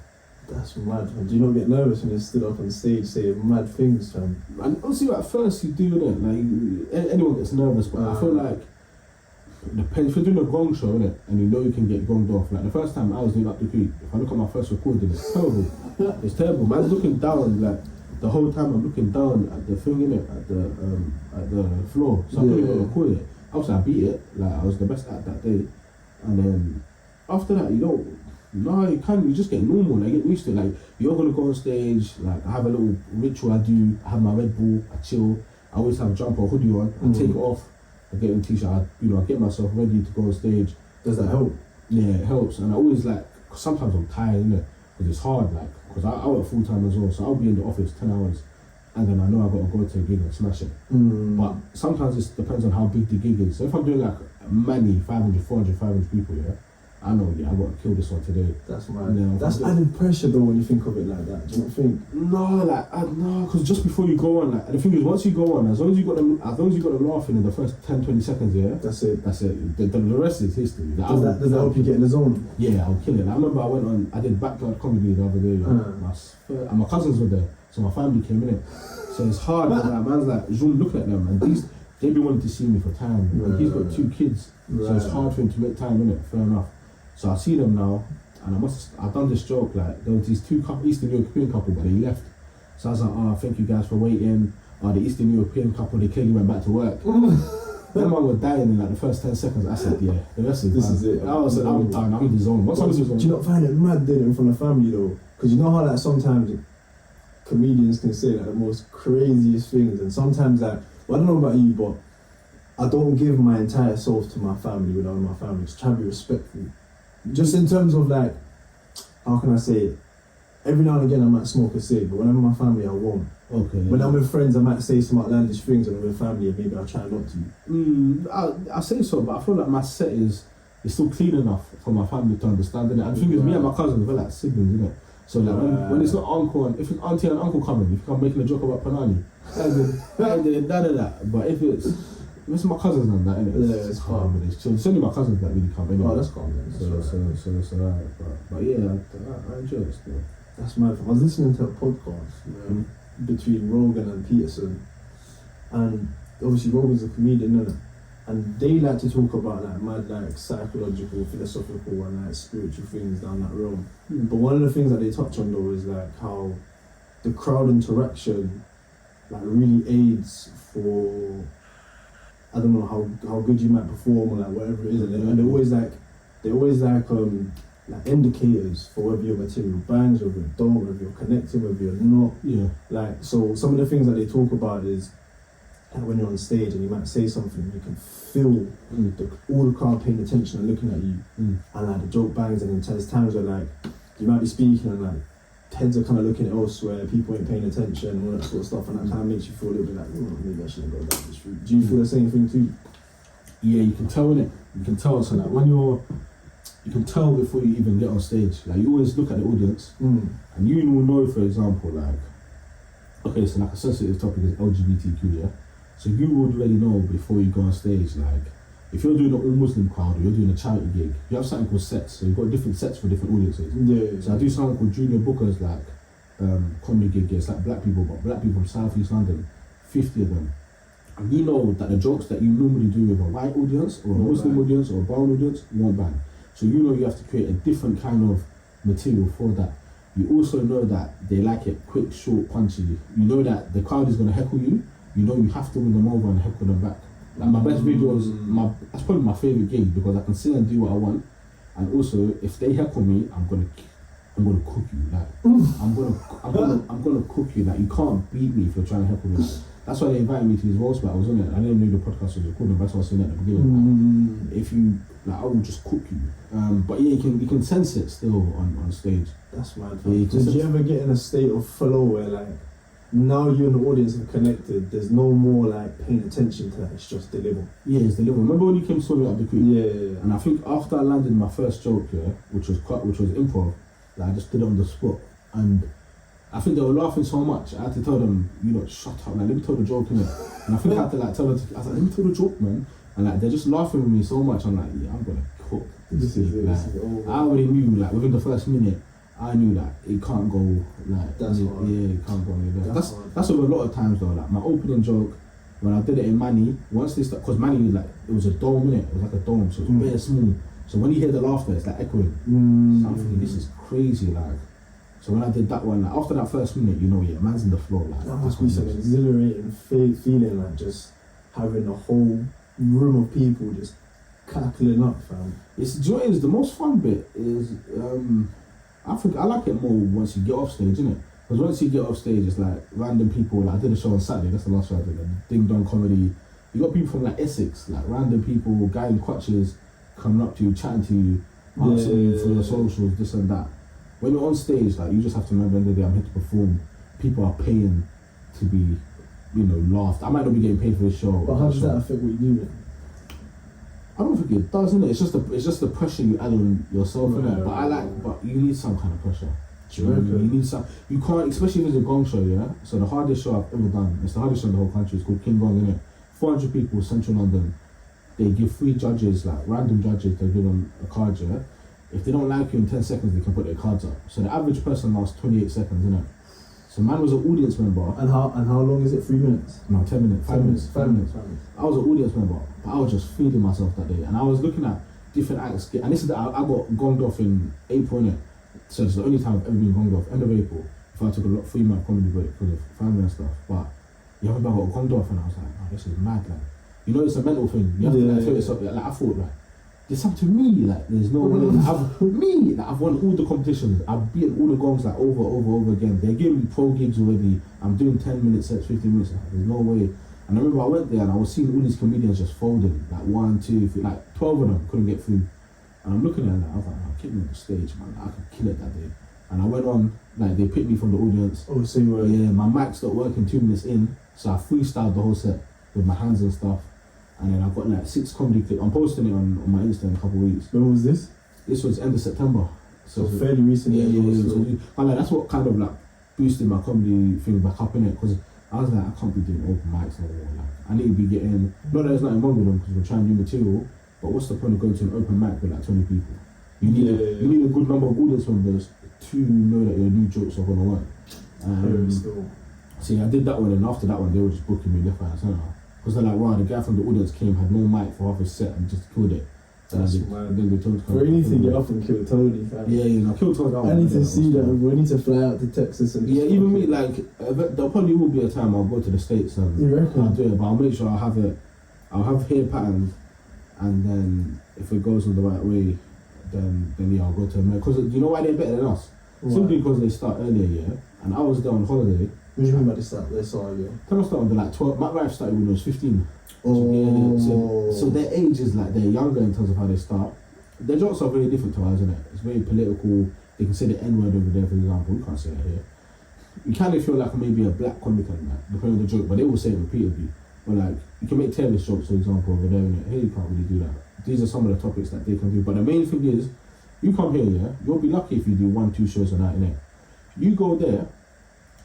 That's mad, man. Do you not get nervous when you stood up on stage saying mad things, fam? And obviously, at first you do, innit? Like anyone gets nervous, but I feel like it depends. If you're doing a gong show, innit, and you know you can get gonged off. Like the first time I was doing Up the Creek, if I look at my first recording, it's terrible. It's terrible. Man's looking down, like the whole time I'm looking down at the thing, innit, at the floor. So I couldn't even record it. Obviously, I beat it. Like I was the best at that day, and then after that, you don't. No, you just get normal, like get used to it. Like you're gonna go on stage, like I have a little ritual I do, I have my Red Bull, I chill, I always have a jumper, hoodie on, I take it off, I get in t-shirt, I get myself ready to go on stage. Does that help? Yeah, it helps. And I always like, cause sometimes I'm tired, innit? Because it's hard, like, cause I work full time as well, so I'll be in the office 10 hours and then I know I gotta go to a gig and smash it. But sometimes it depends on how big the gig is. So if I'm doing like many 500, 400, 500 people, yeah, I know, yeah, I got to kill this one today. That's mad. Yeah, that's added pressure though when you think of it like that. Do you not think? No, because just before you go on, like, the thing is, once you go on, as long as you got them laughing in the first 10, 20 seconds, yeah, that's it. The rest is history. Does that help you get in the zone? Yeah, I'll kill it. I remember I did backyard comedy the other day, and my cousins were there, so my family came in it. So it's hard. Like, man's like, Zoom looking at them, and they've been wanting to see me for time. He's got 2 kids, so it's hard for him to make time in it. Fair enough. So I see them now, and I've done this joke, like, there was these 2 Eastern European couple, but they left. So I was like, oh, thank you guys for waiting. The Eastern European couple, they clearly went back to work. Them man were dying in like the first 10 seconds. I said, yeah, the rest is this is it. I'm done, I'm in the zone. Do you not find it mad then in front of family though? Because you know how like sometimes comedians can say like the most craziest things, and sometimes like, well, I don't know about you, but I don't give my entire self to my family when I'm with my family. Just try to be respectful. Just in terms of like, how can I say it? Every now and again I might smoke a cig, but when I'm with my family I won't. Okay. When I'm with friends I might say some outlandish things, and with family maybe I'll try not to. I say so, but I feel like my set is still clean enough for my family to understand it. And the thing is, me and my cousins, we're like siblings, innit? So like when it's not uncle, and if it's auntie and uncle coming, if I'm making a joke about Panani, that. But if it's It's my cousins and that, innit? Yeah, it's calm. So it's only my cousins that really come anyway. Oh, that's calm, man. So it's alright. But yeah, I enjoy it still. That's mad. I was listening to a podcast between Rogan and Peterson, and obviously Rogan's a comedian, isn't it? And they like to talk about like mad, like psychological, philosophical, and like spiritual things down that road. But one of the things that they touch on though is like how the crowd interaction like really aids for, I don't know how good you might perform or like whatever it is, and they're always like indicators for whether your material bangs, whether it don't, whether you're connected, whether you're not. Yeah. Like, so some of the things that they talk about is like when you're on stage and you might say something, you can feel all the crowd paying attention and looking at you, and like the joke bangs, and then there's times where like you might be speaking and like heads are kind of looking elsewhere, people ain't paying attention and all that sort of stuff, and that kind of makes you feel a little bit like, maybe I shouldn't go down this route. Do you feel the same thing too? Yeah, you can tell, innit? You can tell, so like when you can tell before you even get on stage. Like you always look at the audience, and you will know, for example, like, okay, so like a sensitive topic is LGBTQ, yeah? So you would already know before you go on stage, like, if you're doing an all-Muslim crowd or you're doing a charity gig, you have something called sets, so you've got different sets for different audiences. Yeah. So I do something called Junior Bookers, like, comedy gig, it's like black people, but black people from South East London, 50 of them. And you know that the jokes that you normally do with a white audience, or a Muslim audience, or a brown audience, won't bang. So you know you have to create a different kind of material for that. You also know that they like it quick, short, punchy. You know that the crowd is going to heckle you. You know you have to win them over and heckle them back. Like my best videos, that's probably my favourite gig because I can sit and do what I want. And also, if they heckle me, I'm gonna cook you. Like I'm gonna cook you. Like you can't beat me if you're trying to heckle me. That's why they invited me to these roast battles, wasn't it? I didn't know the podcast was recording, but that's what I was saying at the beginning. Like, if you like, I will just cook you. But yeah, you can sense it still on stage. That's mad. Yeah, did you ever get in a state of flow where like now you and the audience are connected? There's no more like paying attention to that. It's just deliver. Yeah, it's deliver. Remember when you came to me at the creek? Yeah. And I think after I landed my first joke, which was improv, like I just did it on the spot, and I think they were laughing so much. I had to tell them, shut up. Like, let me tell the joke, innit? And I think I had to like tell them. I was like, let me tell the joke, man. And like they're just laughing with me so much. I'm like, yeah, I'm gonna cook. This is it. I already knew, like within the first minute, I knew that it can't go like that's hard. Yeah, it can't go anywhere. That's with a lot of times though. Like my opening joke, when I did it in Manny, once they start, because Manny like it was a dome, innit? It was like a dome, so it was very small. So when you hear the laughter, it's like echoing. So I'm thinking, this is crazy, like. So when I did that one, like, after that first minute, man's in the floor, like. That must be some exhilarating feeling, like just having a whole room of people just cackling up, fam. Do you know what it is? The most fun bit is, I think I like it more once you get off stage, innit? Because once you get off stage, it's like random people. Like I did a show on Saturday. That's the last show I did. Ding Dong Comedy. You got people from like Essex, like random people, guy in crutches, coming up to you, chatting to you, asking you for your socials, this and that. When you're on stage, like you just have to remember at the end of the day, I'm here to perform. People are paying to be, laughed. I might not be getting paid for the show. But how does that affect what you do then? I don't think it does, innit? It's just the pressure you add on yourself, innit? But you need some kind of pressure. You need some. You can't, especially if it's a gong show, yeah. So the hardest show I've ever done. It's the hardest show in the whole country. It's called King Gong, innit? 400 people, Central London. They give 3 judges, like random judges. They give them a card, yeah. If they don't like you in 10 seconds, they can put their cards up. So the average person lasts 28 seconds, innit? So man was an audience member. And how long is it? 3 minutes? No, 10 minutes. 5 minutes. 5 minutes. I was an audience member, but I was just feeding myself that day. And I was looking at different acts. And this is I got gonged off in April, innit? So it's the only time I've ever been gonged off. End of April. If I took a 3-month comedy break because of family and stuff. But I got gonged off and I was like, oh, this is mad, like. It's a mental thing. You have to feel yourself. Like I thought, like, there's something to me, like there's no way. I've won all the competitions. I've beaten all the gongs like over again. They're giving me pro gigs already. I'm doing 10-minute sets, 15 minutes. Like, there's no way. And I remember I went there and I was seeing all these comedians just folding, like 1, 2, 3, like 12 of them couldn't get through. And I'm looking at it, I was like, I'll kick me on the stage, man. I could kill it that day. And I went on, like they picked me from the audience. Oh, so you were? Yeah, my mic stopped working 2 minutes in, so I freestyled the whole set with my hands and stuff. And then I've got like 6 comedy clips. I'm posting it on my Insta in a couple of weeks. When was this? This was end of September. So fairly recent. Yeah. And like, that's what kind of like boosted my comedy thing back up, innit? Because I was like, I can't be doing open mics no more. Like, I need to be getting, not that there's nothing wrong with them because we're trying new material, but what's the point of going to an open mic with like 20 people? You need a good number of audience members to know that your new jokes are gonna work. So yeah, I did that one, and after that one, they were just booking me left, right, and centre. Because they're like, wow, the guy from the audience came, had no mic for half his set, and just killed it. That's mad. For anything, get up and kill Tony, fam. Yeah, kill Tony. I need to see that. We need to fly out to Texas and. Yeah, even me, like, there probably will be a time I'll go to the States and I'll do it, but I'll make sure I'll have hair patterns, and then if it goes in the right way, then yeah, I'll go to America. Because you know why they're better than us? Right. Simply because they start earlier, yeah. And I was there on holiday. What do you mean by they start? They started, yeah. Time I started, like 12. My wife started when I was 15. Oh. So their age is like, they're younger in terms of how they start. Their jokes are very different to ours, isn't it? It's very political. They can say the N-word over there, for example. We can't say that here. You kind of feel like maybe a black comic and that, depending on the joke, but they will say it repeatedly. But like, you can make terrorist jokes, for example, over there, innit? Here you can't really do that. These are some of the topics that they can do. But the main thing is, you come here, yeah, you'll be lucky if you do 1-2 shows a night, innit? You go there,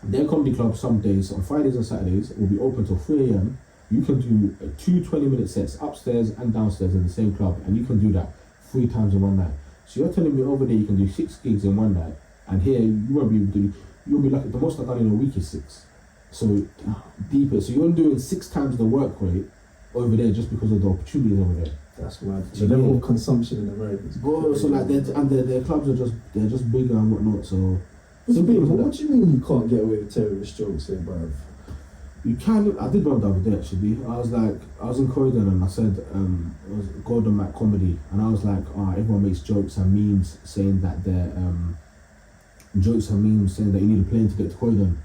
their comedy club some days, on Fridays and Saturdays, will be open till 3 a.m. You can do 2 20-minute sets upstairs and downstairs in the same club, and you can do that 3 times in one night. So you're telling me over there you can do 6 gigs in one night, and here you won't be able to do, you'll be lucky, the most I've done in a week is 6. So deeper, so you're doing 6 times the work rate over there just because of the opportunities over there. That's mad. The level of consumption in America is so like their clubs are just bigger and whatnot, so what do you mean you can't get away with terrorist jokes here, bruv? You can. I did one the other day actually. I was in Croydon and I said it was Golden Mac Comedy, and I was like, everyone makes jokes and memes saying that they're you need a plane to get to Croydon.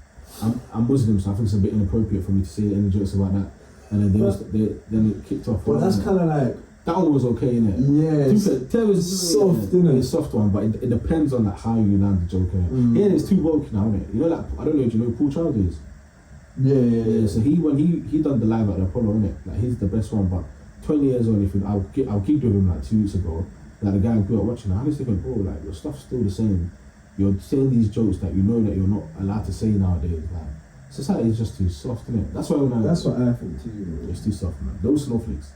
I'm Muslim, so I think it's a bit inappropriate for me to say any jokes about that. And then then it kicked off. Well, that's kind of like, that one was okay, innit? Yeah, terror is soft, innit? It's a soft one, but it depends on like how you land the joke, innit? Here it's too woke now, innit? You know, like, I don't know if you know Paul Childers. Yeah. So when he done the live at the Apollo, innit? Like, he's the best one, but 20 years on, I'll gigged with him like 2 weeks ago. Like, the guy who grew up watching it, I was thinking, bro, like, your stuff's still the same. You're saying these jokes that you know that you're not allowed to say nowadays. Like, society is just too soft, innit? That's what I think too, bro. It's too soft, man. Those snowflakes.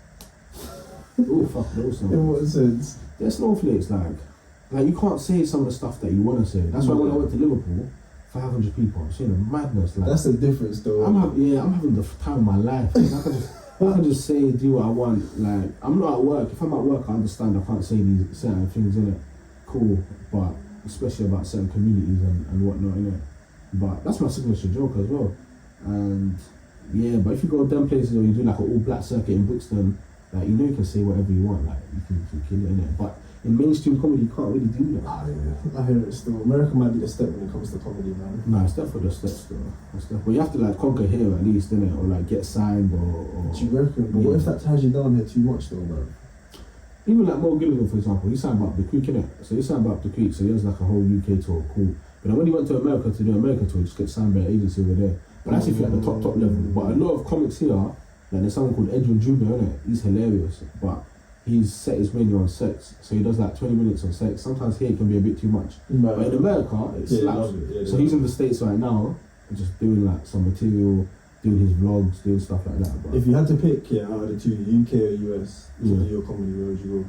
Oh fuck, those snowflakes. In what sense? They're snowflakes, like you can't say some of the stuff that you want to say. That's why when I went to Liverpool, 500 people, I'm saying the madness. Like, that's the difference, though. I'm having the time of my life. Like, I can just say, do what I want. Like, I'm not at work. If I'm at work, I understand I can't say these certain things, innit? Cool, but especially about certain communities and whatnot, innit? But that's my signature joke as well. And yeah, but if you go to them places or you do like an all-black circuit in Brixton, like, you know you can say whatever you want, like, you can kill it, innit? But in mainstream comedy, you can't really do that. I hear it still. America might be the step when it comes to comedy, man. No, it's definitely the step still. But you have to, like, conquer here at least, innit? Or, like, get signed or... Do you reckon? But what if that ties you down here too much, though, bro? Even, like, Mo Gilligan, for example, he signed Up the Creek, innit? So he signed Up the Creek, so he has, like, a whole UK tour, cool. But then when he went to America to do America tour, he just gets signed by an agency over there. But that's if you're at the top level. But a lot of comics here, like, there's someone called Edwin Jr., innit? He's hilarious, but his set is mainly on sex, so he does like 20 minutes on sex. Sometimes here it can be a bit too much, but in America it slaps. So he's in the States right now, just doing like some material, doing his vlogs, doing stuff like that. But if you had to pick, out of the two, UK or US, to do your comedy, where would you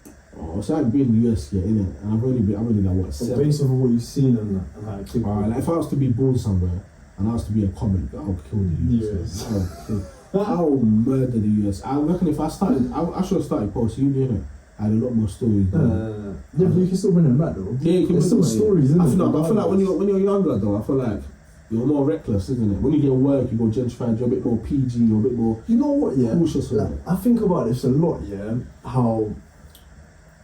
go? Oh, so I've been in the US, innit? And I've only like what, 7. Based on what you've seen and how it could like, if I was to be born somewhere and I was to be a comic, I'll kill the US. I'll murder the US. I reckon if I started, I should have started post-uni, innit? I had a lot more stories. Yeah, but you can still bring them back though. Yeah, you can bring still stories, isn't it? I feel like when you're younger though, I feel like you're more reckless, isn't it? When you get work, you go gentrified, you're a bit more PG, you're a bit more... You know what, cautious with it. I think about this a lot, how...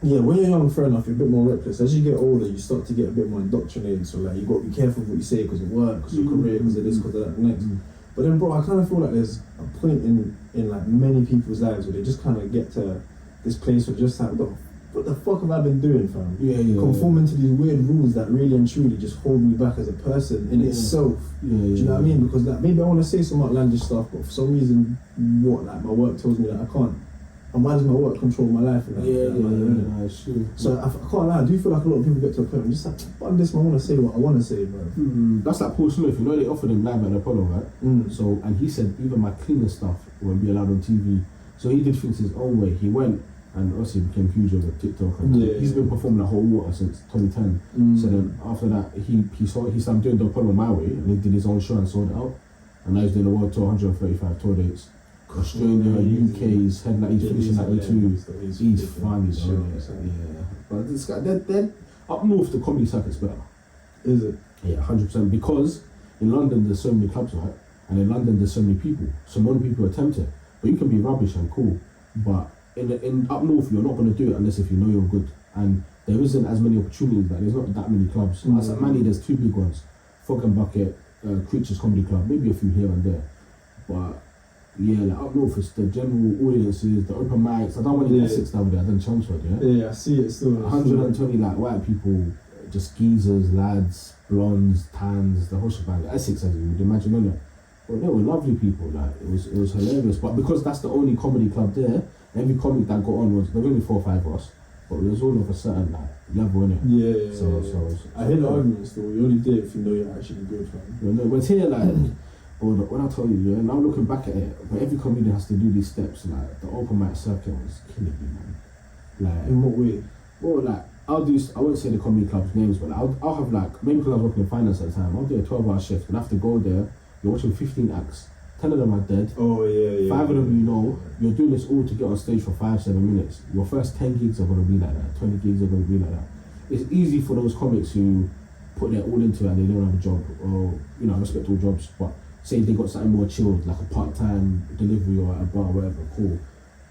Yeah, when you're young, fair enough, you're a bit more reckless. As you get older, you start to get a bit more indoctrinated. So, like, you got to be careful what you say because of work, because of your career, because of this, because of that, next. But then, bro, I kind of feel like there's a point in like many people's lives where they just kind of get to this place where just like, what the fuck have I been doing, fam? Conforming to these weird rules that really and truly just hold me back as a person in itself. Do you know what I mean? Because like, maybe I want to say some outlandish stuff, but for some reason, like my work tells me that I can't. and why does my work control my life? Like, Yeah, sure. So I can't lie. I do feel like a lot of people get to a point where I'm just like, but this, I want to say what I want to say, bro. That's like Paul Smith. You know they offered him live at the Apollo, right? So and he said even my cleaner stuff won't be allowed on TV. So he did things his own way. He went and obviously became huge over TikTok. And he's been performing the whole water since 2010. So then after that, he started doing the Apollo my way, and he did his own show and sold it out. And now he's doing the world tour, 135 tour dates. Australia, UK's headline, he's finishing at E2. He's funny, yeah. But this guy, then up north, the comedy circuit's better. Is it? Yeah, 100%. Because in London there's so many clubs, right? And in London there's so many people. So many people attempt it. But you can be rubbish and cool. But in up north, you're not going to do it unless if you know you're good. And there isn't as many opportunities. Like, there's not that many clubs. As at Manny, there's 2 big ones. Fog and Bucket, Creatures Comedy Club, maybe a few here and there. But yeah, like up north, it's the general audiences, the open mics. I don't want to Essex down there, I done Chelmsford, Yeah, I see it still. 120 like white people, just geezers, lads, blondes, tans, the whole shebang. Essex, as you would imagine, innit? But they were lovely people, like it was hilarious. But because that's the only comedy club there, every comic that got on there were only 4 or 5 of us, but it was all of a certain like level, innit? Yeah. So I hear the arguments though. You only do it if you know you're actually good, fam. You know, when it's here like. When I tell you, now looking back at it, but every comedian has to do these steps. Like the open mic circuit was killing me, man. Like in what way? Well, like I won't say the comedy club's names, but like, I'll have like maybe because I was working in finance at the time, I'll do a 12-hour shift and I have to go there. You're watching 15 acts, 10 of them are dead. Oh yeah. 5 of them you know. You're doing this all to get on stage for 5-7 minutes. Your first 10 gigs are gonna be like that. 20 gigs are gonna be like that. It's easy for those comics who put their all into it and they don't have a job, or respectable jobs, but say they got something more chilled, like a part-time delivery or at a bar, whatever, cool.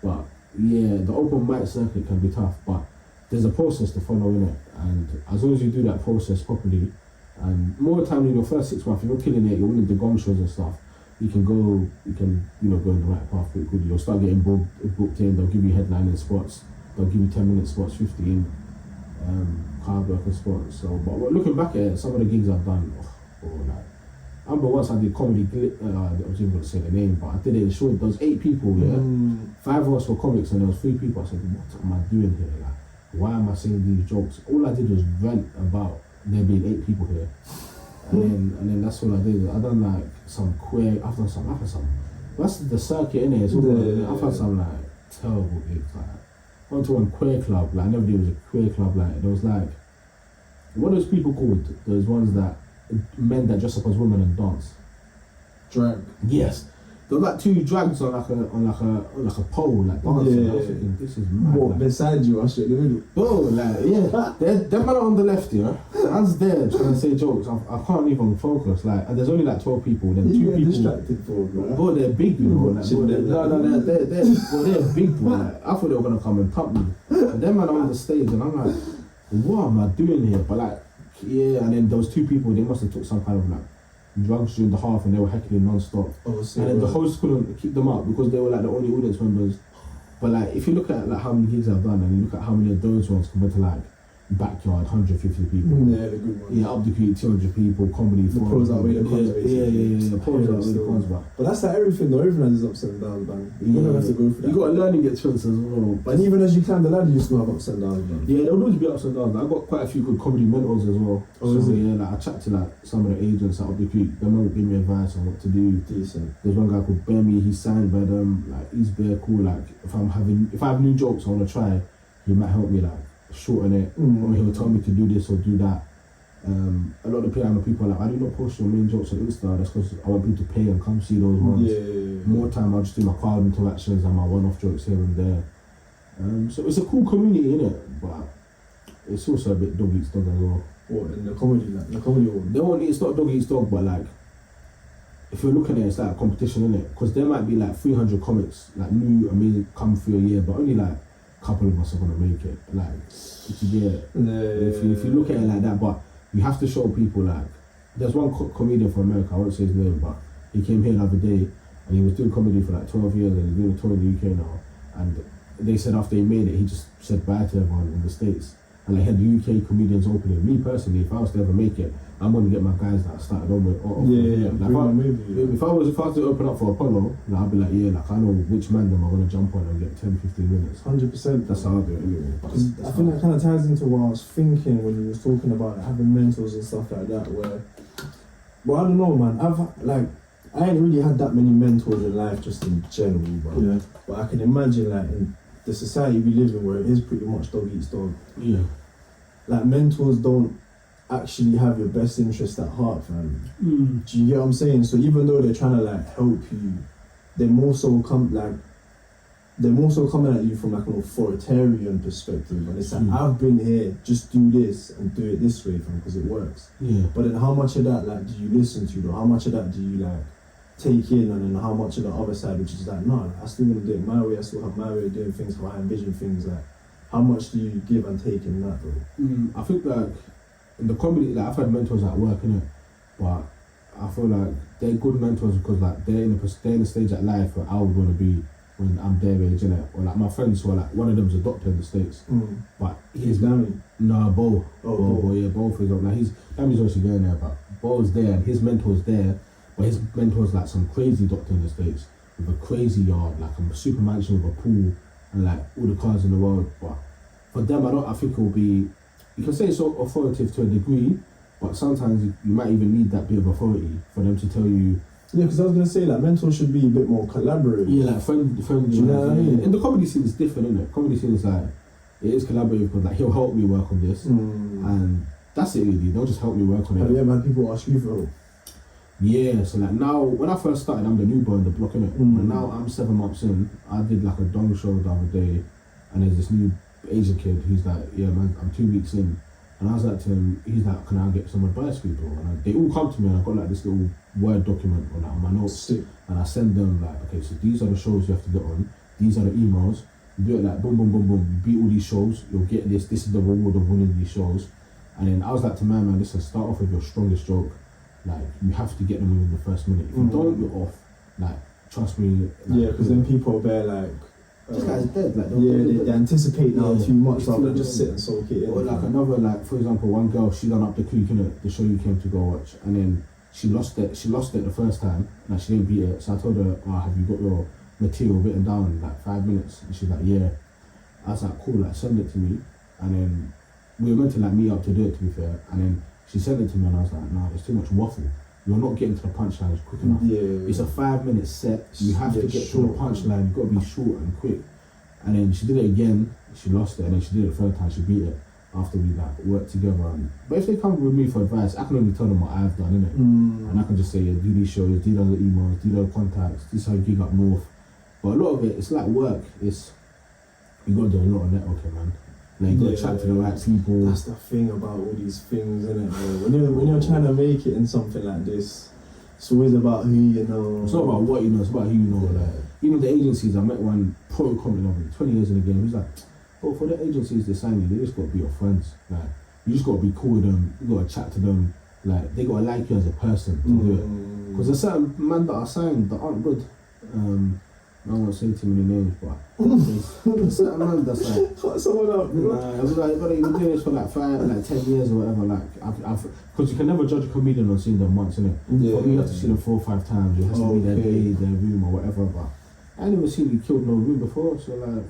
But yeah, the open mic circuit can be tough, but there's a process to follow in it, and as long as you do that process properly, and more time in your first 6 months, if you're killing it, you're winning the gong shows and stuff, you can go in the right path pretty quickly. You'll start getting booked in, they'll give you headlining spots, they'll give you 10-minute spots, 15 car worker spots. So, but looking back at it, some of the gigs I've done, I remember once I did comedy, I was even going to say the name, but I did it in short. There was 8 people, 5 of us were comics and there was 3 people. I said, what am I doing here? Like, why am I saying these jokes? All I did was vent about there being 8 people here. And then that's all I did. I done like some queer, I've done some, that's the circuit in here. I've had some like terrible gigs. Like, I went to one queer club, like I never did, it was a queer club, like there was like, what are those people called? Those ones that, men that dress up as women and dance. Drag. Yes. There were like 2 drags on like a pole, like dancing. Yeah. I was thinking, this is mad. What, like, beside you, I straight in the middle? bro, like, yeah. Them man are on the left, Man's there trying to say jokes. I can't even focus. Like, and there's only like 12 people, then 2 people. Distracted for, bro. Bro, they're big, Like, they're big, bro. Like, I thought they were gonna come and pump me. And them man are on the stage, and I'm like, what am I doing here? But like, yeah, and then there was 2 people, they must have took some kind of like drugs during the half and they were heckling non-stop. And then the host couldn't keep them up because they were like the only audience members. But like, if you look at like how many gigs I've done and you look at how many of those ones compared to like Backyard, 150 people. Yeah, the good ones. Yeah, Up the Creek, 200 people, comedy. The pros outweigh the cons. Yeah, the pros outweigh the cons, but that's like everything though, everything has its ups and downs, man. You never have to go through that. You got a learning experience as well. But even as you climb the ladder, you still have ups and downs, man. Yeah, there'll always be ups and downs. I got quite a few good comedy mentors as well. Oh, so yeah, like I chat to like some of the agents at Up the Creek. They might give me advice on what to do. Decent. There's one guy called Bermy, he's signed by them. Like he's very cool. Like if I have new jokes I want to try, he might help me like shorten it, or he'll tell me to do this or do that. A lot of people are like, I do not post your main jokes on Insta. That's because I want people to pay and come see those ones. Yeah. More time I'll just do my crowd interactions and my one-off jokes here and there. So it's a cool community, innit? But it's also a bit dog eats dog as well. What, in the comedy, like the comedy one? It's not dog eats dog, but like if you're looking at it, it's like a competition, innit? Because there might be like 300 comics, like new amazing come through a year, but only like couple of us are gonna make it. Like, if you look at it like that, but you have to show people like. There's one comedian from America, I won't say his name, but he came here the other day and he was doing comedy for like 12 years and he's doing a tour in the UK now. And they said after he made it, he just said bye to everyone in the States. and like had UK comedians opening. Me personally, if I was to ever make it, I'm gonna get my guys that I started on with. If I was to open up for Apollo, like, I'd be like, yeah, like I know which man them are gonna jump on and get 10-15 minutes. 100%. That's how I do it anyway. Because I think that kind of ties into what I was thinking when you was talking about having mentors and stuff like that. Where, well, I don't know, man. I ain't really had that many mentors in life, just in general, bro. Yeah. But I can imagine, like, in the society we live in, where it is pretty much dog eats dog. Yeah. Like, mentors don't actually have your best interest at heart, fam. Do you get what I'm saying? So even though they're trying to like help you, they're more so coming at you from like an authoritarian perspective, and it's like, I've been here, just do this and do it this way, fam, because it works. Yeah. But then how much of that like do you listen to, or how much of that do you like take in, and then how much of the other side, which is like, no, like, I still want to do it my way, I still have my way of doing things, how I envision things, like how much do you give and take in that, bro? I think like in the comedy, like I've had mentors at work, innit? But I feel like they're good mentors because like they're in the stage at life where I would want to be when I'm their age, innit? Or like my friends who are like, one of them's a doctor in the States, but he's Danny. No, Bo. Bo, yeah, Bo for example. Now Danny's obviously going there, but Bo's there and his mentor's there, but his mentor's like some crazy doctor in the States with a crazy yard, like a super mansion with a pool and like all the cars in the world. But for them, I think it will be, you can say it's authoritative to a degree, but sometimes you might even need that bit of authority for them to tell you. Yeah, because I was going to say, like, mentors should be a bit more collaborative. Yeah, like friendly. Do you know what I mean? In the comedy scene, it's different, isn't it? Comedy scene is like, it is collaborative because like, he'll help me work on this, and that's it really. They'll just help me work on it. Have you ever had people ask you for help? Yeah, so like now, when I first started, I'm the new boy on the block, innit? But now I'm 7 months in, I did like a dong show the other day, and there's this new Asian kid who's like, yeah man, I'm 2 weeks in. And I was like to him, he's like, can I get some advice, people? And they all come to me, and I've got like this little Word document on my notes. Sick. And I send them like, okay, so these are the shows you have to get on, these are the emails, you do it like boom, boom, boom, boom, you beat all these shows, you'll get this is the reward of winning these shows. And then I was like to my man, listen, start off with your strongest joke, like, you have to get them within the first minute. If you don't, you're off. Like, trust me. Like, yeah, because then people are bare like, this guy's dead. Like, they anticipate now too much rather than just sit and soak it in. Or like another, like for example, one girl, she done Up the Creek, innit, the show you came to go watch, and then she lost it the first time, like she didn't beat it. So I told her, have you got your material written down in like 5 minutes? And she's like, yeah. I was like, cool, like send it to me. And then we were meant to like meet up to do it, to be fair. And then she sent it to me, and I was like, no, there's too much waffle. You're not getting to the punchlines quick enough. Yeah. It's a 5 minute set. You have to get to the punchline. You've got to be short and quick. And then she did it again. She lost it. And then she did it the third time. She beat it after we like worked together. But if they come with me for advice, I can only tell them what I've done, innit? And I can just say, yeah, do these shows, do the emails, do the contacts. This is how you gig up north. But a lot of it, it's like work. You got to do a lot of networking, man. Like, you got to chat to the right people. That's the thing about all these things, innit? When you're trying to make it in something like this, it's always about who you know. It's not about what you know, it's about who you know. Like, even the agencies, I met one pro comic over 20 years in the game. He's like, but for the agencies to sign you, they just got to be your friends. Like, you just got to be cool with them. You got to chat to them. Like, they got to like you as a person to do it. Because there's certain men that are signed that aren't good. I won't say too many names, but there's certain man that's like, cut someone up, bro. I was like, but you've been doing this for like 10 years or whatever. Like, because you can never judge a comedian on seeing them once, innit? Yeah. But you have to see them 4 or 5 times. You have to be their day, their room or whatever. But I never seen you killed no room before, so like,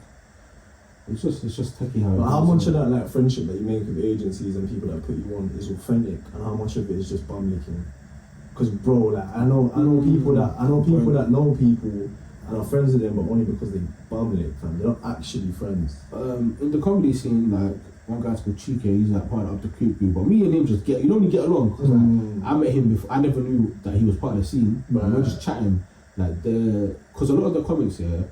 it's just tricky how. But how much of that like friendship that you make with agencies and people that put you on is authentic, and how much of it is just bum licking? Because bro, like I know people that know people and are friends with them, but only because they bum lick, fam. They're not actually friends. In the comedy scene, like one guy's called Chike, he's like part of Up the Creek group, but me and him just get along. Cause like, I met him before, I never knew that he was part of the scene. But we're just chatting, like because a lot of the comics here,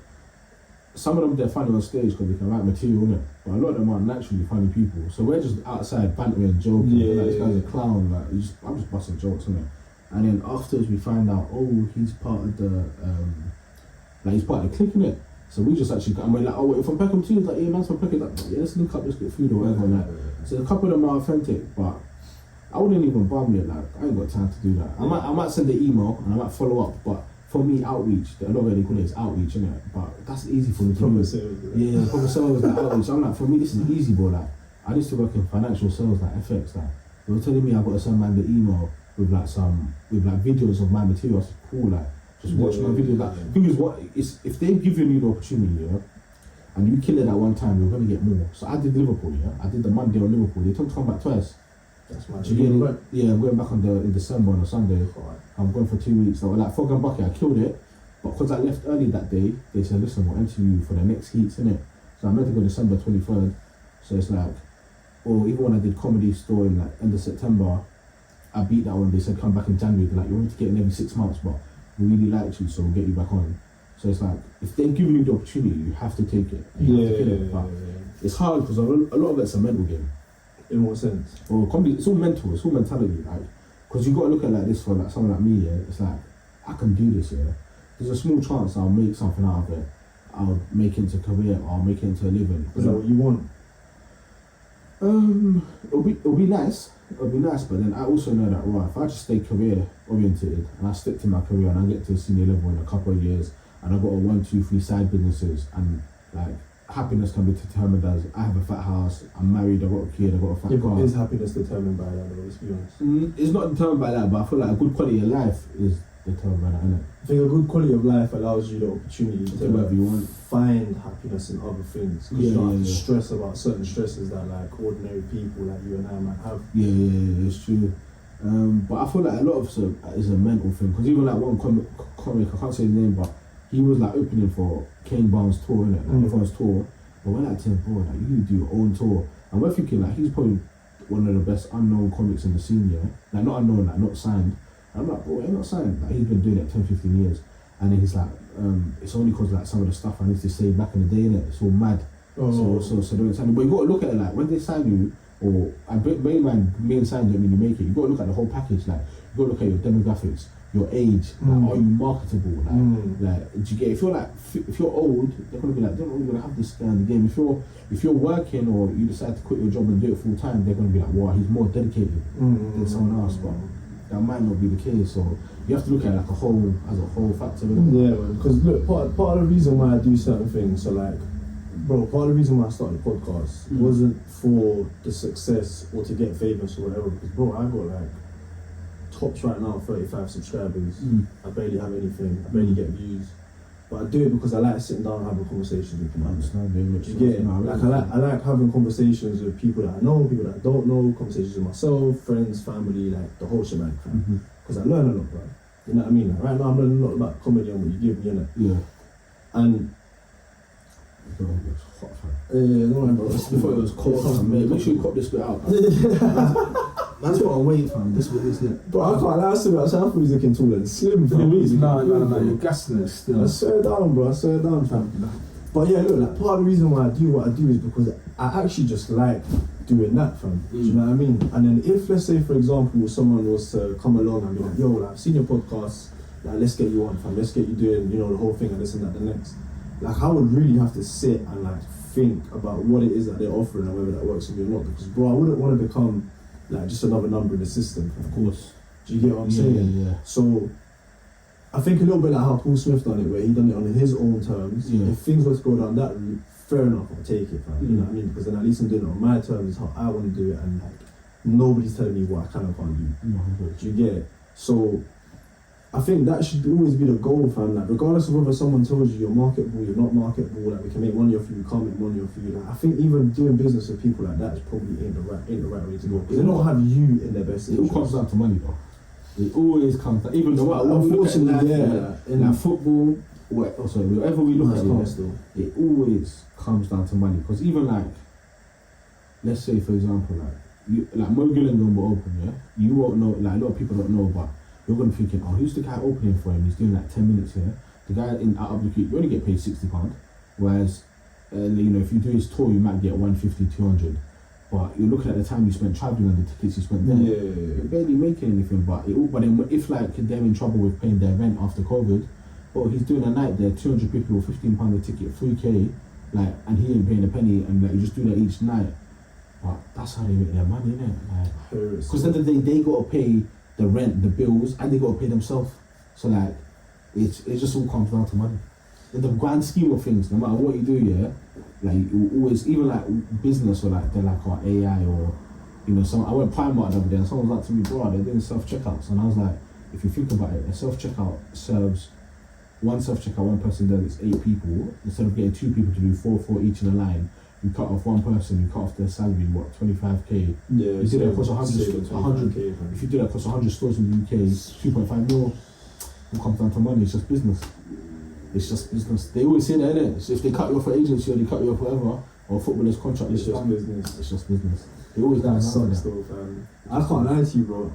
some of them they're funny on stage because they can write material in it, but a lot of them are naturally funny people. So we're just outside bantering, joking. Yeah, like, this guy's a clown. Like I'm just busting jokes, innit? And then afterwards we find out, he's part of the he's part of the clique, innit? So we just actually, and we're like, we're from Peckham too. It's like, yeah, man's from Peckham. Like, yeah, let's link up, let's get food or whatever. Like, so a couple of them are authentic, but I wouldn't even bum it. Like, I ain't got time to do that. I might send the email and I might follow up, but for me, outreach, a lot of they call it is outreach, innit? But that's easy for me to do. Proper sales. Yeah, proper sales, like outreach. I'm like, for me, this is easy, bro. Like, I used to work in financial sales, like FX, like they were telling me I got to send man the email with like videos of my materials. Cool, like just watch my videos. Like thing is, what is if they've given you the opportunity, yeah, and you kill it at one time, you're gonna get more. So I did Liverpool, yeah. I did the Monday on Liverpool. They told me to come back twice. That's my yeah, I'm going back in December on a Sunday. Right. I'm going for 2 weeks. So like Fog and Bucket, I killed it. But because I left early that day, they said, listen, we'll enter you for the next heats, innit? So I meant to go December 23rd. So it's like, or even when I did Comedy Store in like end of September, I beat that one. They said come back in January. They're like, you want to get in every 6 months, but we really liked you, so we'll get you back on. So it's like, if they've given you the opportunity, you have to take it. It's hard because a lot of it's a mental game. In what sense? Or comedy, it's all mental, it's all mentality, like, because you got to look at it like this for like someone like me, yeah, it's like, I can do this, yeah. There's a small chance I'll make something out of it. I'll make it into a career, or I'll make it into a living. Is that what you want? It'll be nice, but then I also know that, right, if I just stay career oriented, and I stick to my career, and I get to a senior level in a couple of years, and I've got a 1, 2, 3 side businesses, and like, happiness can be determined as I have a fat house, I'm married, I've got a kid, I've got a fat car. Is happiness determined by that, though, let's be honest? It's not determined by that, but I feel like a good quality of life is determined by that, innit? I think a good quality of life allows you the opportunity to whatever you want. Find happiness in other things. Because you don't have to stress about certain stresses that like ordinary people like you and I might have. Yeah, it's true. But I feel like a lot of it is a mental thing, because even like one comic, I can't say his name, but he was like opening for Kane Barnes' tour, innit? Like everyone's tour. But we're like saying, bro, like you do your own tour. And we're thinking like he's probably one of the best unknown comics in the scene, yeah? Like not unknown, like not signed. And I'm like, bro, he's not signed. Like he's been doing it 10, 15 years. And then he's like, it's only because like some of the stuff I need to say back in the day, innit? It's all mad. So they don't sign you. But you gotta look at it like when they sign you, or being signed don't mean you make it. You gotta look at the whole package, like you gotta look at your demographics, your age, like, are you marketable? Like do you get, if you're old, they're gonna be like, they're not really gonna have this guy in the game. If you're working or you decide to quit your job and do it full time, they're gonna be like, wow, he's more dedicated than someone else. But that might not be the case. So you have to look at it like as a whole factor. Yeah, because look, part of the reason why I do certain things, so like, bro, part of the reason why I started the podcast wasn't for the success or to get famous or whatever, because bro, I got like tops right now 35 subscribers. I barely have anything, I barely get views, but I do it because I like sitting down and having conversations with people. I like having conversations with people that I know, people that I don't know, conversations with myself, friends, family, like the whole shebang, because I learn a lot, bro. You know what I mean? Like, right now I'm learning a lot about comedy and what you give me, innit? Yeah. And it's hot, fam. Yeah, no, bro. I thought it was cold, mate. Make sure you cut this bit out. That's what I'm waiting for. This bit is it. Bro, I can't lie to you. I thought he was looking tall and slim, fam. No, you're gassing it still. I swear down, bro. I swear down, fam. But yeah, look, like part of the reason why I do what I do is because I actually just like doing that, fam. Do you know what I mean? And then if, let's say, for example, someone was to come along and be like, yo, like, I've seen your podcast, like, let's get you on, fam. Let's get you doing, you know, the whole thing and this and that, the next. Like, I would really have to sit and like think about what it is that they're offering and whether that works for me or not. Because, bro, I wouldn't want to become like just another number in the system. Of course. Do you get what I'm saying? Yeah. So I think a little bit like how Paul Smith done it, where he done it on his own terms. Yeah. If things were to go down that route, fair enough, I'll take it, fam. You know what I mean? Because then at least I'm doing it on my terms, how I want to do it, and like nobody's telling me what I can or can't do. Do you get it? So I think that should always be the goal, fam. Like, regardless of whether someone tells you you're marketable, you're not marketable, like we can make money off you, we can't make money off you. Like, I think even doing business with people like that is probably ain't the right way to go. Because they don't have you in their best interest. It all comes down to money, though. It always comes down, even though unfortunately, in football, wherever we look at it, it always comes down to money. Because even like, let's say for example, like Mo Gillingham will open, yeah. You won't know, like a lot of people don't know, but you're gonna be thinking, oh, who's the guy opening for him? He's doing like 10 minutes here. The guy out of the queue, you only get paid £60. Whereas, you know, if you do his tour, you might get 150, 200. But you're looking at the time you spent travelling and the tickets you spent there. You're barely making anything. But then if like they're in trouble with paying their rent after COVID, well, he's doing a night there, 200 people, £15 a ticket, 3k, like, and he ain't paying a penny, and like you just do that each night. But that's how they make their money, innit? Like, because at the end of the day, they gotta pay the rent, the bills, and they gotta pay themselves. So like, it just all comes down to money. in the grand scheme of things, no matter what you do, yeah, like it will always, even like business or like they're like AI or I went Primark the other day and someone was like to me, bro, they're doing self-checkouts, and I was like, if you think about it, a self-checkout serves one self-checkout, one person does 8 people. Instead of getting 2 people to do 4 each in a line, you cut off one person, you cut off their salary, 25k. Yeah, you do that across 100. If you do that across 100 stores in the UK, 2.5 mil. It comes down to money. It's just business. They always say that, innit? So if they cut you off for agency or they cut you off whatever, or footballers contract, it's just business. It's just business. They always that sucks though, fam. I can't lie to you, bro.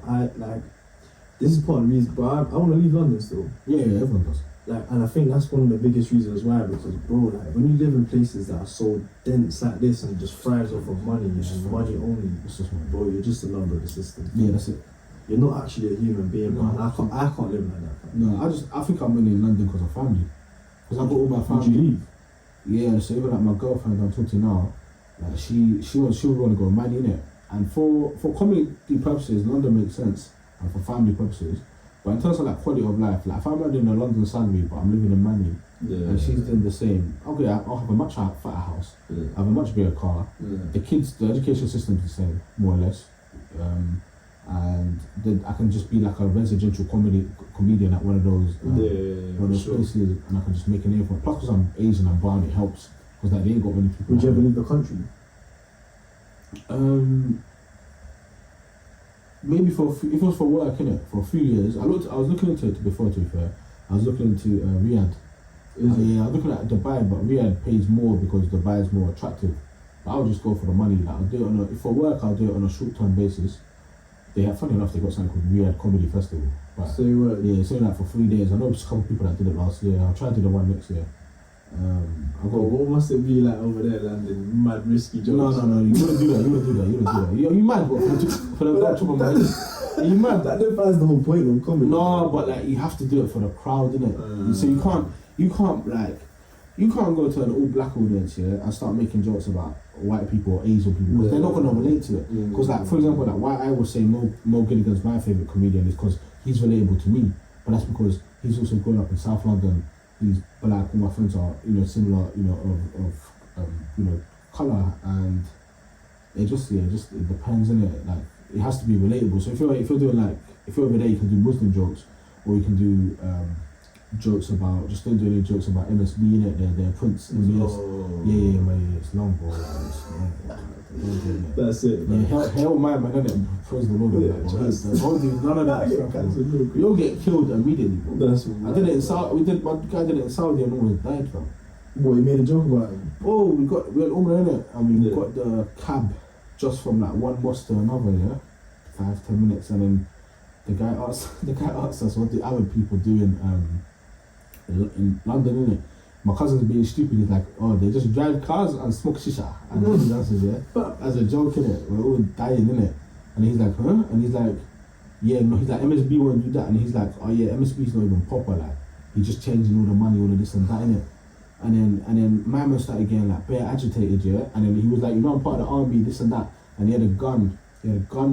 This is part of the reason, but I want to leave London still. Yeah, everyone does. And I think that's one of the biggest reasons why, because bro, when you live in places that are so dense like this and just thrives off of money and money only, it's just money. Bro, you're just a number of the system. Yeah, that's it. You're not actually a human being, no. man. I can't live like that. No, I think I'm in London because of family. Because I got all my family. Would you leave? Yeah, so even like my girlfriend I'm talking to now, like she would want to go Man in it. And for comedy purposes, London makes sense, and for family purposes. But in terms of like quality of life, like if I'm earning a London salary but I'm living in Manny, and she's doing the same, okay, I'll have a much fatter house, I have a much bigger car, the education system's the same, more or less, and then I can just be like a residential comedian at one of those places, and I can just make a name for it. Plus, because I'm Asian and brown, it helps, because like they ain't got many people. Would you ever leave the country? Maybe if it was for work, innit, for a few years. I was looking into it before, to be fair. I was looking into Riyadh. Yeah, I was looking at Dubai, but Riyadh pays more because Dubai is more attractive. But I'll just go for the money. Like, I'll do it for work, I'll do it on a short-term basis. Funny enough, they got something called Riyadh Comedy Festival. But so you were? Yeah, it's only like for 3 days. I know there's a couple of people that did it last year. I'll try to do the one next year. What must it be like over there, landing mad risky jobs? No, you wouldn't do that. You mad, but for the top of my head. You mad? That defines the whole point of comedy. No, but like you have to do it for the crowd, innit? So you can't go to an all black audience here and start making jokes about white people or Asian people, because they're not gonna relate to it. Because like for example, like why I would say Mo Gilligan's my favourite comedian is because he's relatable to me, but that's because he's also grown up in South London. He's black, all my friends are, similar, of colour, and it depends, innit? Like, it has to be relatable. So if you're doing if you're over there, you can do Muslim jokes, or you can do jokes about, just don't do any jokes about MSB, innit? They're Prince, MBS. Yeah, it's long, bro. That's it, man. Yeah, hell my man, innit? Praise the Lord. Don't do none of that. You'll get killed immediately, bro. That's I did it in Saudi. My guy did it in Saudi and almost died, fam. What, you made a joke about him? Oh, we went over in it, and we got the cab just from like one mosque to another, 5-10 minutes, and then the guy asked us what the Arab people do in London, innit? My cousin's being stupid. He's like, oh, they just drive cars and smoke shisha, and he dances, but as a joke, innit? We're all dying, innit? And he's like, huh? And he's like, yeah, no, he's like, MSB won't do that, and he's like, oh yeah, MSB's not even proper, like, he's just changing all the money, all of this and that, innit? And then my man started getting like bare agitated, and then he was like, I'm part of the army, this and that, and he had a gun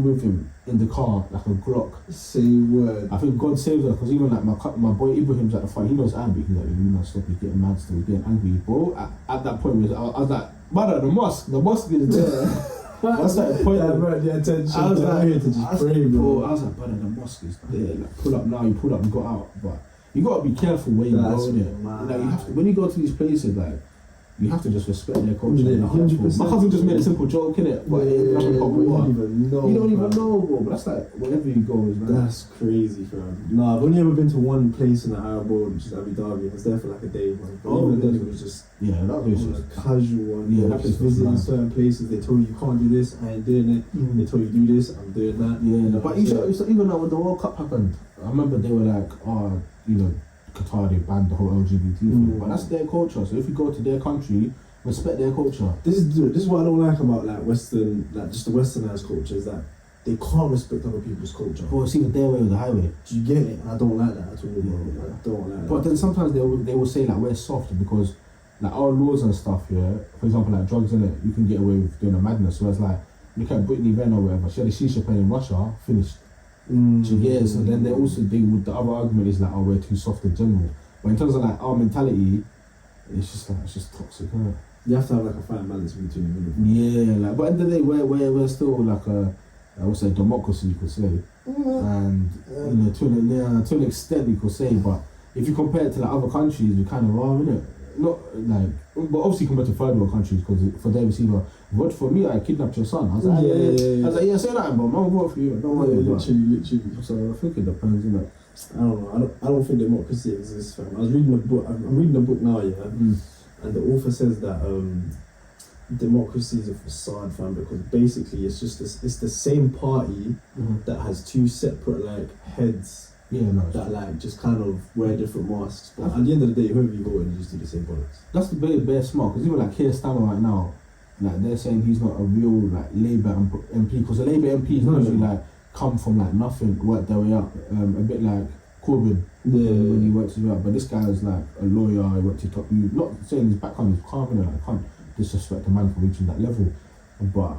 with him in the car, like a Glock. Say word. I think God saved her, because even like my boy Ibrahim's at the front, he knows Arabic. He's like, you must stop, he's getting mad still, he's getting angry, bro. At that point, I was like, brother, the mosque is there. That's like the point. The attention. I was like, here to just pray, bro. I was like, brother, the mosque is there. Like, pull up now. You pulled up and got out, but you gotta be careful where you go. Like, you have to, when you go to these places, like, you have to just respect their culture. 100%. My cousin just made a simple joke, innit? But you don't even know. You don't even know, bro. But that's like, wherever you go, man. That's crazy, fam. Nah, I've only ever been to one place in the Arab world, which is Abu Dhabi. I was there for like a day, man. Oh, even then it was just that was a casual one. Yeah, that place was visiting mad. certain places. They told you can't do this, I ain't doing it. They told you do this, I'm doing that. Yeah, but even like when the World Cup happened, I remember they were like, Qatar, they banned the whole LGBT thing, but that's their culture. So if you go to their country, respect their culture. This is what I don't like about like Western, like just the Westernized culture, is that they can't respect other people's culture. Or it's either their way or the highway. Do you get it? I don't like that at all, bro. I don't like that. But then sometimes they will say like we're soft because like our laws and stuff, for example, like drugs, innit, you can get away with doing a madness. Whereas like look at Brittany Renner or whatever, she had a shisha pen in Russia, finished. Do you get it? So then the other argument is like, oh, we're too soft in general. But in terms of like our mentality, it's just toxic, isn't it? You have to have like a fine balance between the middle. Yeah, like, but at the end of the day, we're still like a what's a democracy, you could say, and you know, to an extent, you could say. But if you compare it to like other countries, we kind of are, innit? Not like, but obviously compared to third world countries, because for their receiver, vote for me, I kidnapped your son. I was like, I was like, yeah, say that, but I'll vote for you. Don't worry, literally. So I think it depends, innit? I don't know. I don't think democracy exists, fam. I was reading a book. I'm reading a book now, yeah, and the author says that democracy is a facade, fam, because basically it's the same party that has two separate like heads. Yeah, no. That like just kind of wear different masks, but at the end of the day, whoever you vote in, you just do the same politics. That's the bare smart, because even like Keir Starmer right now, like they're saying he's not a real like Labour MP, because the Labour MPs usually like come from like nothing, work their way up, a bit like Corbyn when he works his way up. But this guy is like a lawyer. He went to top. You not saying his background is calm, like I can't disrespect a man for reaching that level, but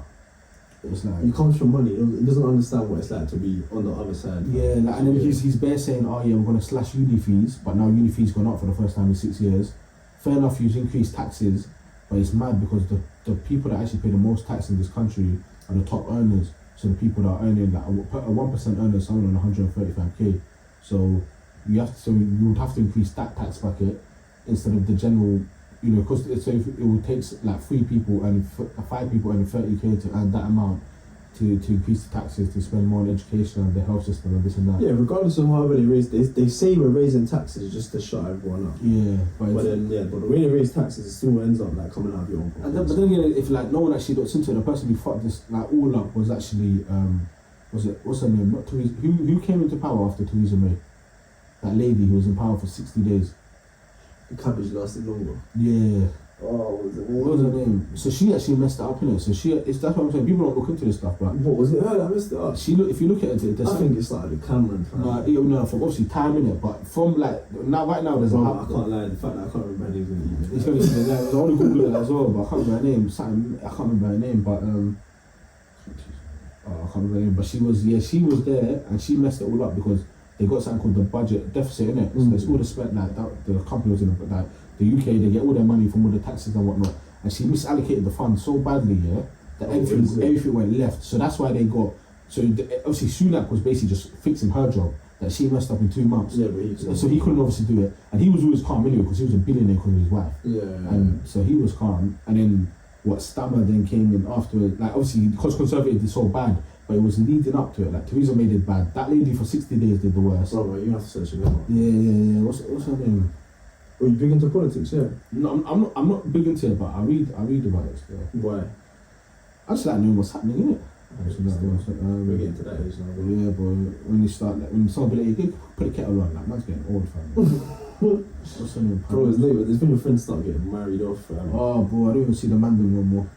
it's like he comes from money. He doesn't understand what it's like to be on the other side. Yeah, like, and then he's bare saying, oh yeah, we're gonna slash uni fees, but now uni fees gone up for the first time in 6 years. Fair enough, you've increased taxes, but it's mad because the people that actually pay the most tax in this country are the top earners. So the people that are earning like a 1% earner is someone on 135k. So you would have to increase that tax bracket instead of the general, you know, because so if it would take like 3 people and 5 people earning 30k to earn that amount to increase the taxes, to spend more on education and the health system and this and that. Yeah, regardless of however they raise, they say we're raising taxes just to shut everyone up. Yeah, but the way they raise taxes, it still ends up like coming out of your own pocket. But then again, if like no one actually looks into it, the person who fucked this like all up was actually what's her name? Not Theresa. Who came into power after Theresa May? That lady who was in power for 60 days. The cabbage lasted longer. Yeah. Oh, what was her name? So she actually messed it up, innit? So that's what I'm saying. People don't look into this stuff, but what was it? Her that messed it up. If you look at it, I think it's like the Cameron. No, from obviously time in it, but from like right now there's I can't lie. The fact that I can't remember her name. It's gonna be like I want to Google it as well, but I can't remember her name. I can't remember her name, but I can't remember her name. But she was there and she messed it all up because they got something called the budget deficit, innit? So it's all the spent like that. The company was in like the UK, they get all their money from all the taxes and whatnot, and she misallocated the funds so badly, yeah, that everything went left. So that's why they got. So obviously Sunak was basically just fixing her job that she messed up in 2 months. Yeah, but so he couldn't obviously do it, and he was always calm anyway because he was a billionaire because of his wife. Yeah. And so he was calm, and then Stammer then came in afterwards. Like obviously because Conservative did so bad, but it was leading up to it. Like Theresa May did bad. That lady for 60 days did the worst. Bro, you have to search it out. Yeah. What's her name? Are you big into politics? Yeah. No, I'm not big into it, but I read about it still. Why? I just like knowing what's happening, innit? We're getting to that age now. Yeah, boy. When you start, like, when someone be like, you can put a kettle on, like, man's getting old, fam. What's her name? Bro, it's late, but there's been your friends start getting married off. Oh, bro, I don't even see the man no more.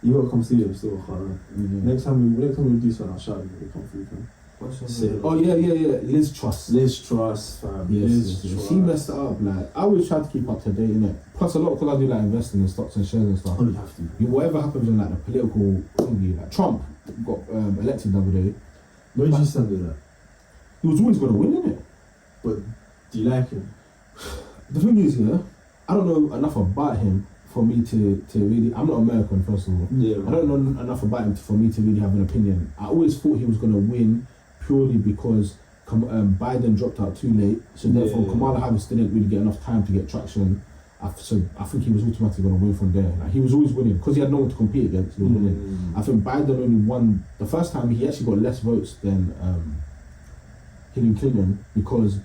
You gotta come see them still, Khan. Yeah. Next time we do something, I'll shout you when they come through, fam. Oh yeah, Liz Truss, fam. Yes, she messed it up. Like I always try to keep up to date, innit? Plus a lot because I do like investing in stocks and shares and stuff. Oh, you have to. Whatever happens in like the political thingy, like Trump got elected the other day. Where did you stand with that? He was always gonna win, innit? But do you like him? The thing is, yeah, I don't know enough about him for me to really. I'm not American, first of all. Yeah. I don't know enough about him for me to really have an opinion. I always thought he was gonna win purely because Biden dropped out too late, so therefore Kamala Harris didn't really get enough time to get traction. So I think he was automatically going to win from there. Like, he was always winning because he had no one to compete against. He was winning. I think Biden only won the first time. He actually got less votes than Hillary Clinton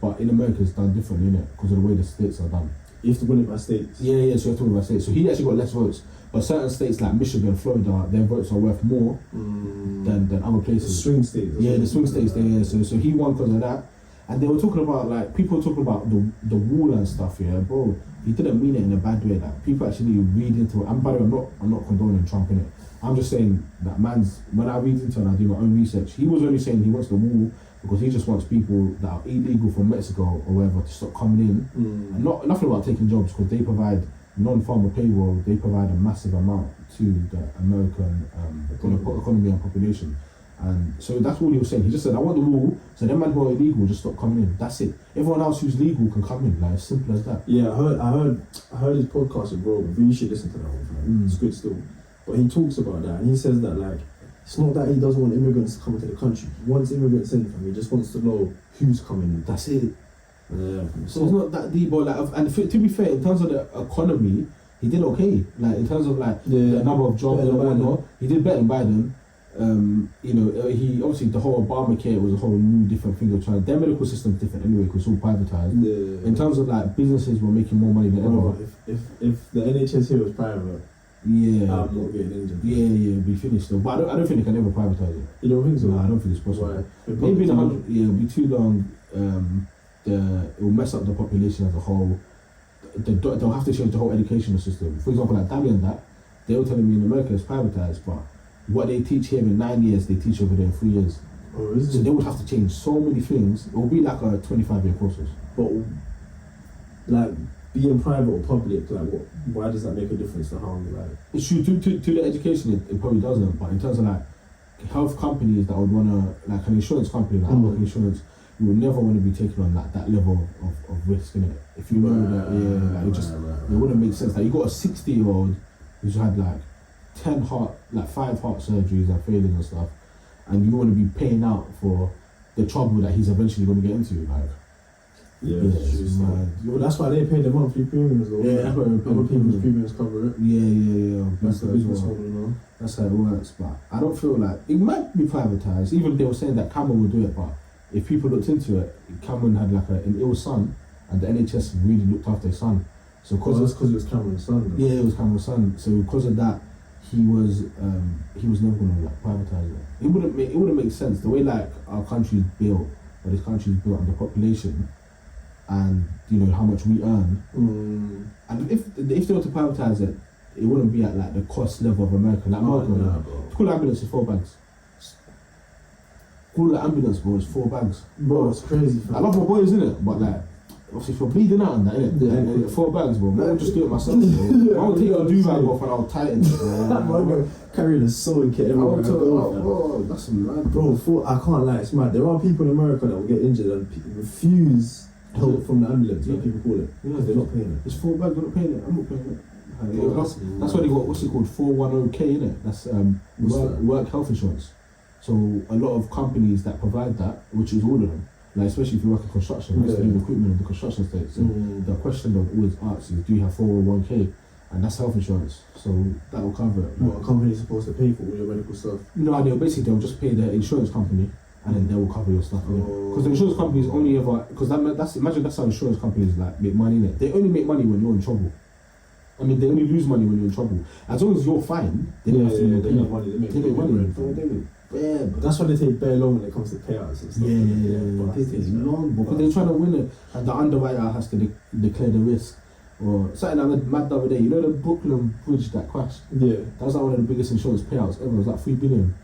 but in America it's done differently, innit? Because of the way the states are done. You have to win it by states. Yeah. So you have to win it by states. So he actually got less votes. But certain states like Michigan, Florida, their votes are worth more than other places. The swing states. Yeah, the swing states there. Yeah. So he won because of that. And they were talking about like people were talking about the wall and stuff. Yeah, bro. He didn't mean it in a bad way. Like people actually read into it. And by the way, I'm not condoning Trump in it. I'm just saying that when I read into it and I do my own research, he was only saying he wants the wall because he just wants people that are illegal from Mexico or wherever to stop coming in. And nothing about taking jobs because they provide non-farmer payroll. They provide a massive amount to the American economy and population. And so that's all he was saying. He just said, I want the rule, so them man who are illegal just stop coming in. That's it. Everyone else who's legal can come in. Like, as simple as that. Yeah, I heard his podcast with Bro, but you should listen to that one. It's good still. But he talks about that, and he says that, like, it's not that he doesn't want immigrants to come into the country. He wants immigrants in, fam. He just wants to know who's coming in. That's it. Yeah. So it's not that deep, but like, and to be fair, in terms of the economy, he did okay. Like, in terms of like the number of jobs and whatnot, he did better than Biden. You know, he obviously, the whole Obamacare was a whole new different thing of trying. Their medical system's different anyway, because it's all privatized. Yeah. In terms of like businesses were making more money than ever. If the NHS here was private, yeah, I'm not getting injured. Yeah, we finished though. But I don't think they can ever privatize it. You don't think so? No, I don't think it's possible. Why? Maybe in 100, it'll be too long. It will mess up the population as a whole. They'll have to change the whole educational system. For example, like Dami and that, they were telling me in America it's privatized, but what they teach here in 9 years, they teach over there in 3 years. Oh, is it? So they would have to change so many things. It will be like a 25-year process. But like being private or public, like why does that make a difference to how like? It's true to the education. It probably doesn't. But in terms of like health companies that would wanna, like an insurance company, like insurance, you would never want to be taking on that level of risk in it. If you know that, it wouldn't make sense. Like, you got a 60-year-old who's had like 5 heart surgeries and failures and stuff, and you want to be paying out for the trouble that he's eventually going to get into, like. That's why they pay the monthly premiums though. Yeah, that's why they pay other the people's premiums. premiums cover it. Yeah. That's the business model, you know. That's how it works, but I don't feel like it might be privatized. Even they were saying that Cameron would do it, but if people looked into it, Cameron had like an ill son, and the NHS really looked after his son. So because it was Cameron's son. Though. Yeah, it was Cameron's son. So because of that, he was never gonna like privatize it. It wouldn't make sense the way like our country's built, or this country's built on the population, and you know how much we earn. And if they were to privatize it, it wouldn't be at like the cost level of America. Like call the ambulance is 4 bags. Call the ambulance, bro, it's 4 bags. Bro, it's crazy. I love my boys, innit? But like, obviously, if you're bleeding out and that, innit? Yeah, 4 bags, bro. I'll just do it myself, bro. I'll take a do-bag off and I'll tighten it, bro. Carrying a sewing kit everywhere I go. Bro, that's mad, bro. I can't lie, it's mad. There are people in America that will get injured and refuse help from the ambulance, what people call it. Because they're not paying it. It's 4 bags, they're not paying it. I'm not paying it. That's why they got, what's it called, 410k, innit? That's work health insurance. So a lot of companies that provide that, which is all of them, like especially if you work in construction, that's the recruitment of the construction state. So the question that always asks is, do you have 401k? And that's health insurance, so that will cover it. What, a company's supposed to pay for all your medical stuff? No, they'll just pay the insurance company, and then they will cover your stuff. Because the insurance companies only ever, because imagine that's how insurance companies like make money in it. They only make money when you're in trouble. I mean, they only lose money when you're in trouble. As long as you're fine, they don't have to make money. They make money. Yeah, but that's why they take very long when it comes to payouts and stuff. Yeah. They take long because they're trying to win it, and the underwriter has to declare the risk. Or something I read mad the other day. You know the Brooklyn Bridge that crashed? Yeah. That was like one of the biggest insurance payouts ever. It was like 3 billion.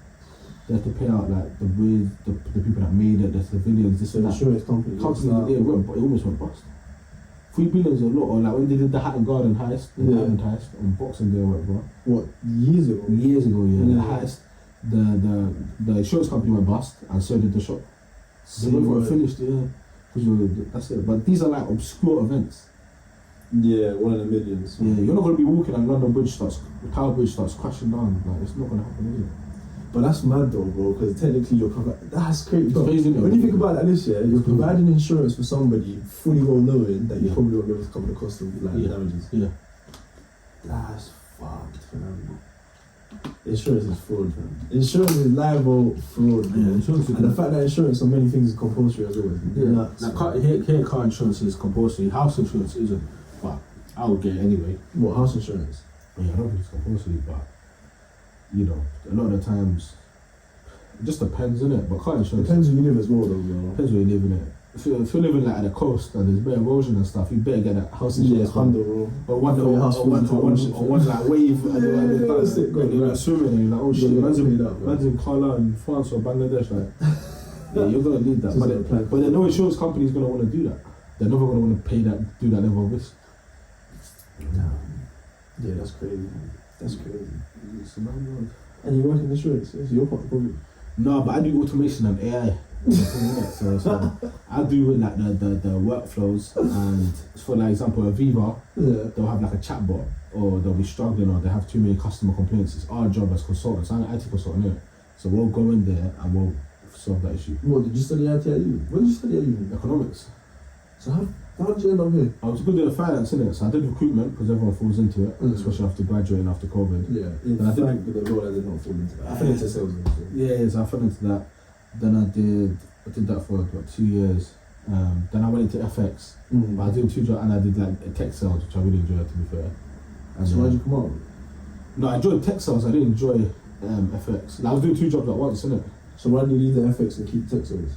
They had to pay out like the bridge, the people that made it, the civilians, this and that. The insurance company. It almost went bust. 3 billion is a lot. Or like when they did the Hatton Garden heist, heist on Boxing Day or whatever. What, years ago? Years ago, yeah. The heist. The insurance company went bust, and so did the shop. So they were finished, that's it. But these are like obscure events. Yeah, one in a million. So. Yeah, you're not going to be walking and London Bridge Tower Bridge starts crashing down. Like, it's not going to happen, is it? But that's mad though, bro, because technically that's crazy. Crazy, when you think about that this year, you're providing insurance for somebody fully well knowing that you probably won't be able to cover the cost of like damages. Yeah. That's fucked, fam. Insurance is fraud, man. Insurance is liable fraud, man. Yeah, insurance is and the fact that insurance on many things is compulsory as well. Here car insurance is compulsory, house insurance isn't. But I would get it anyway. What, house insurance? Yeah, I don't think it's compulsory, but you know, a lot of the times it just depends, innit? But car insurance depends where you live as well, though, bro. Depends where you live, innit? If you're living like at the coast and there's a bit of erosion and stuff, you better get that house insurance. Yeah, bro. Or one like wave and you're like swimming and you're like, oh shit, man's in Kala in France or Bangladesh, like yeah, you're gonna need that. But then no insurance company is gonna want to do that. They're never gonna want to do that level of risk. Yeah, that's crazy. That's crazy. It's a man. And you work in insurance, so you're part of the problem. No, but I do automation and AI. so I do with like the workflows, and for like example Aviva, they'll have like a chatbot, or they'll be struggling, or they have too many customer complaints. It's our job as consultants. I'm an IT consultant here, so we'll go in there and we'll solve that issue. What did you study IT at uni? What did you study at uni? Economics. So how did you end up here? I was good at finance, innit? So I did recruitment because everyone falls into it, especially after graduating after COVID. And I think with the role I did not fall into that. I fell into sales. Yeah, so I fell into that. Then I did that for about 2 years. Then I went into FX. But I did 2 jobs, and I did like tech sales, which I really enjoyed, to be fair. And so why did you come out? No, I enjoyed tech sales. I didn't enjoy FX. Like, I was doing 2 jobs at once, innit? So why did you leave the FX and keep tech sales?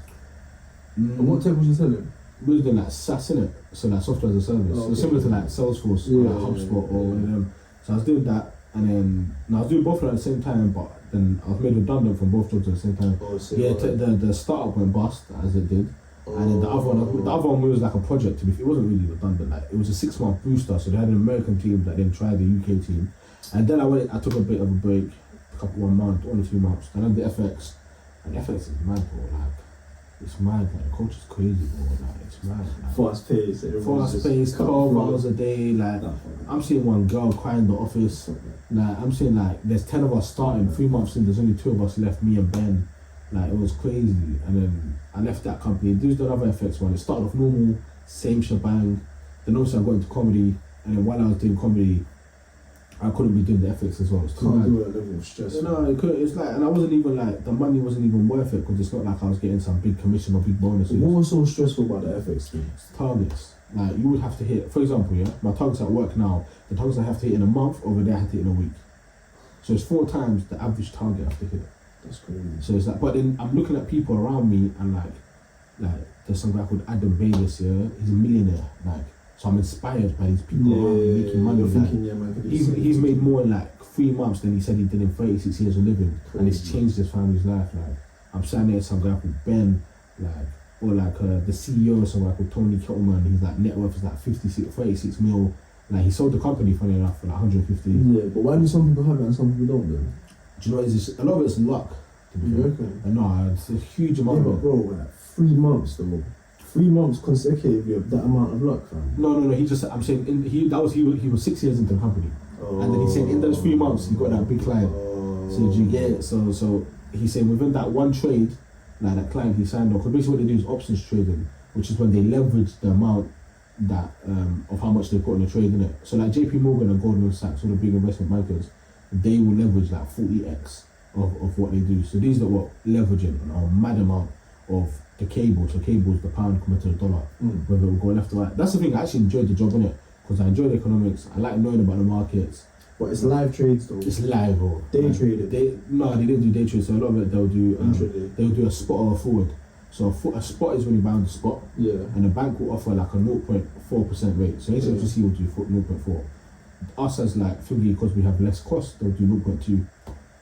And what tech was you selling? We was doing like SaaS, innit? So like software as a service. So similar to like Salesforce or like HubSpot or one of them. So I was doing that, and then I was doing both of them at the same time, but then I was made redundant from both jobs at the same time. The startup went bust, as it did. And then the other one was like a project. It wasn't really redundant. Like, it was a 6-month booster. So they had an American team that then tried the UK team, and then I took a bit of a break, 1 or 2 months. Then I did FX, and FX is mad, bro. Like, it's mad. Like, the culture's crazy, bro. Like, it's mad. Like, fast paced, 12 hours a day. Like, I'm seeing one girl crying in the office. Like, I'm seeing like there's 10 of us starting. 3 months in, there's only 2 of us left, me and Ben. Like, it was crazy. And then I left that company. There's another FX one. It started off normal, same shebang. Then obviously I got into comedy, and then while I was doing comedy, I couldn't be doing the FX as well. It's too Can't bad. do it at level of stress. No, it couldn't. It's like, and I wasn't even like, the money wasn't even worth it, because it's not like I was getting some big commission or big bonuses. What was so stressful about the FX thing? It's targets. Like, you would have to hit, for example, my targets at work now, the targets I have to hit in a month, over there I have to hit in a week. So it's 4 times the average target I have to hit. That's crazy. So it's like, but then I'm looking at people around me, and like there's some guy called Adam Bayless here. He's a millionaire. Like, so I'm inspired by these people around me making money. Like, he's made more in like 3 months than he said he did in 36 years of living, and it's changed his family's life. Like, I'm standing there, some guy called Ben, like, or like the CEO of some guy called Tony Kettleman. He's like, net worth is like 36 mil. Like, he sold the company, funny enough, for like 150. Yeah, but why do some people have it and some people don't then? Do you know what it is? A lot of it's luck. No, it's a huge amount. Yeah, but bro, like 3 months though. 3 months consecutively of that amount of luck, fam. No. He just, I'm saying, he was 6 years into the company, and then he said in those 3 months he got that big client. So did you get it? So he said within that one trade, like that client he signed off. Because basically what they do is options trading, which is when they leverage the amount that of how much they put in the trade, in it. So like JP Morgan and Goldman Sachs, all the big investment bankers, they will leverage like 40x of what they do. So these are what leveraging a mad amount of the cable. So cable is the pound compared to the dollar, whether it will go left or right. That's the thing. I actually enjoyed the job, innit? Because I enjoy the economics. I like knowing about the markets. But it's live trades though. It's live, bro. Day trading. They didn't do day trade. So a lot of it they'll do a spot or a forward. So a spot is when you buy on the spot. Yeah. And the bank will offer like a 0.4% rate. So HSBC will do 0.4. Us as like Figgy, because we have less cost, they'll do 0.2.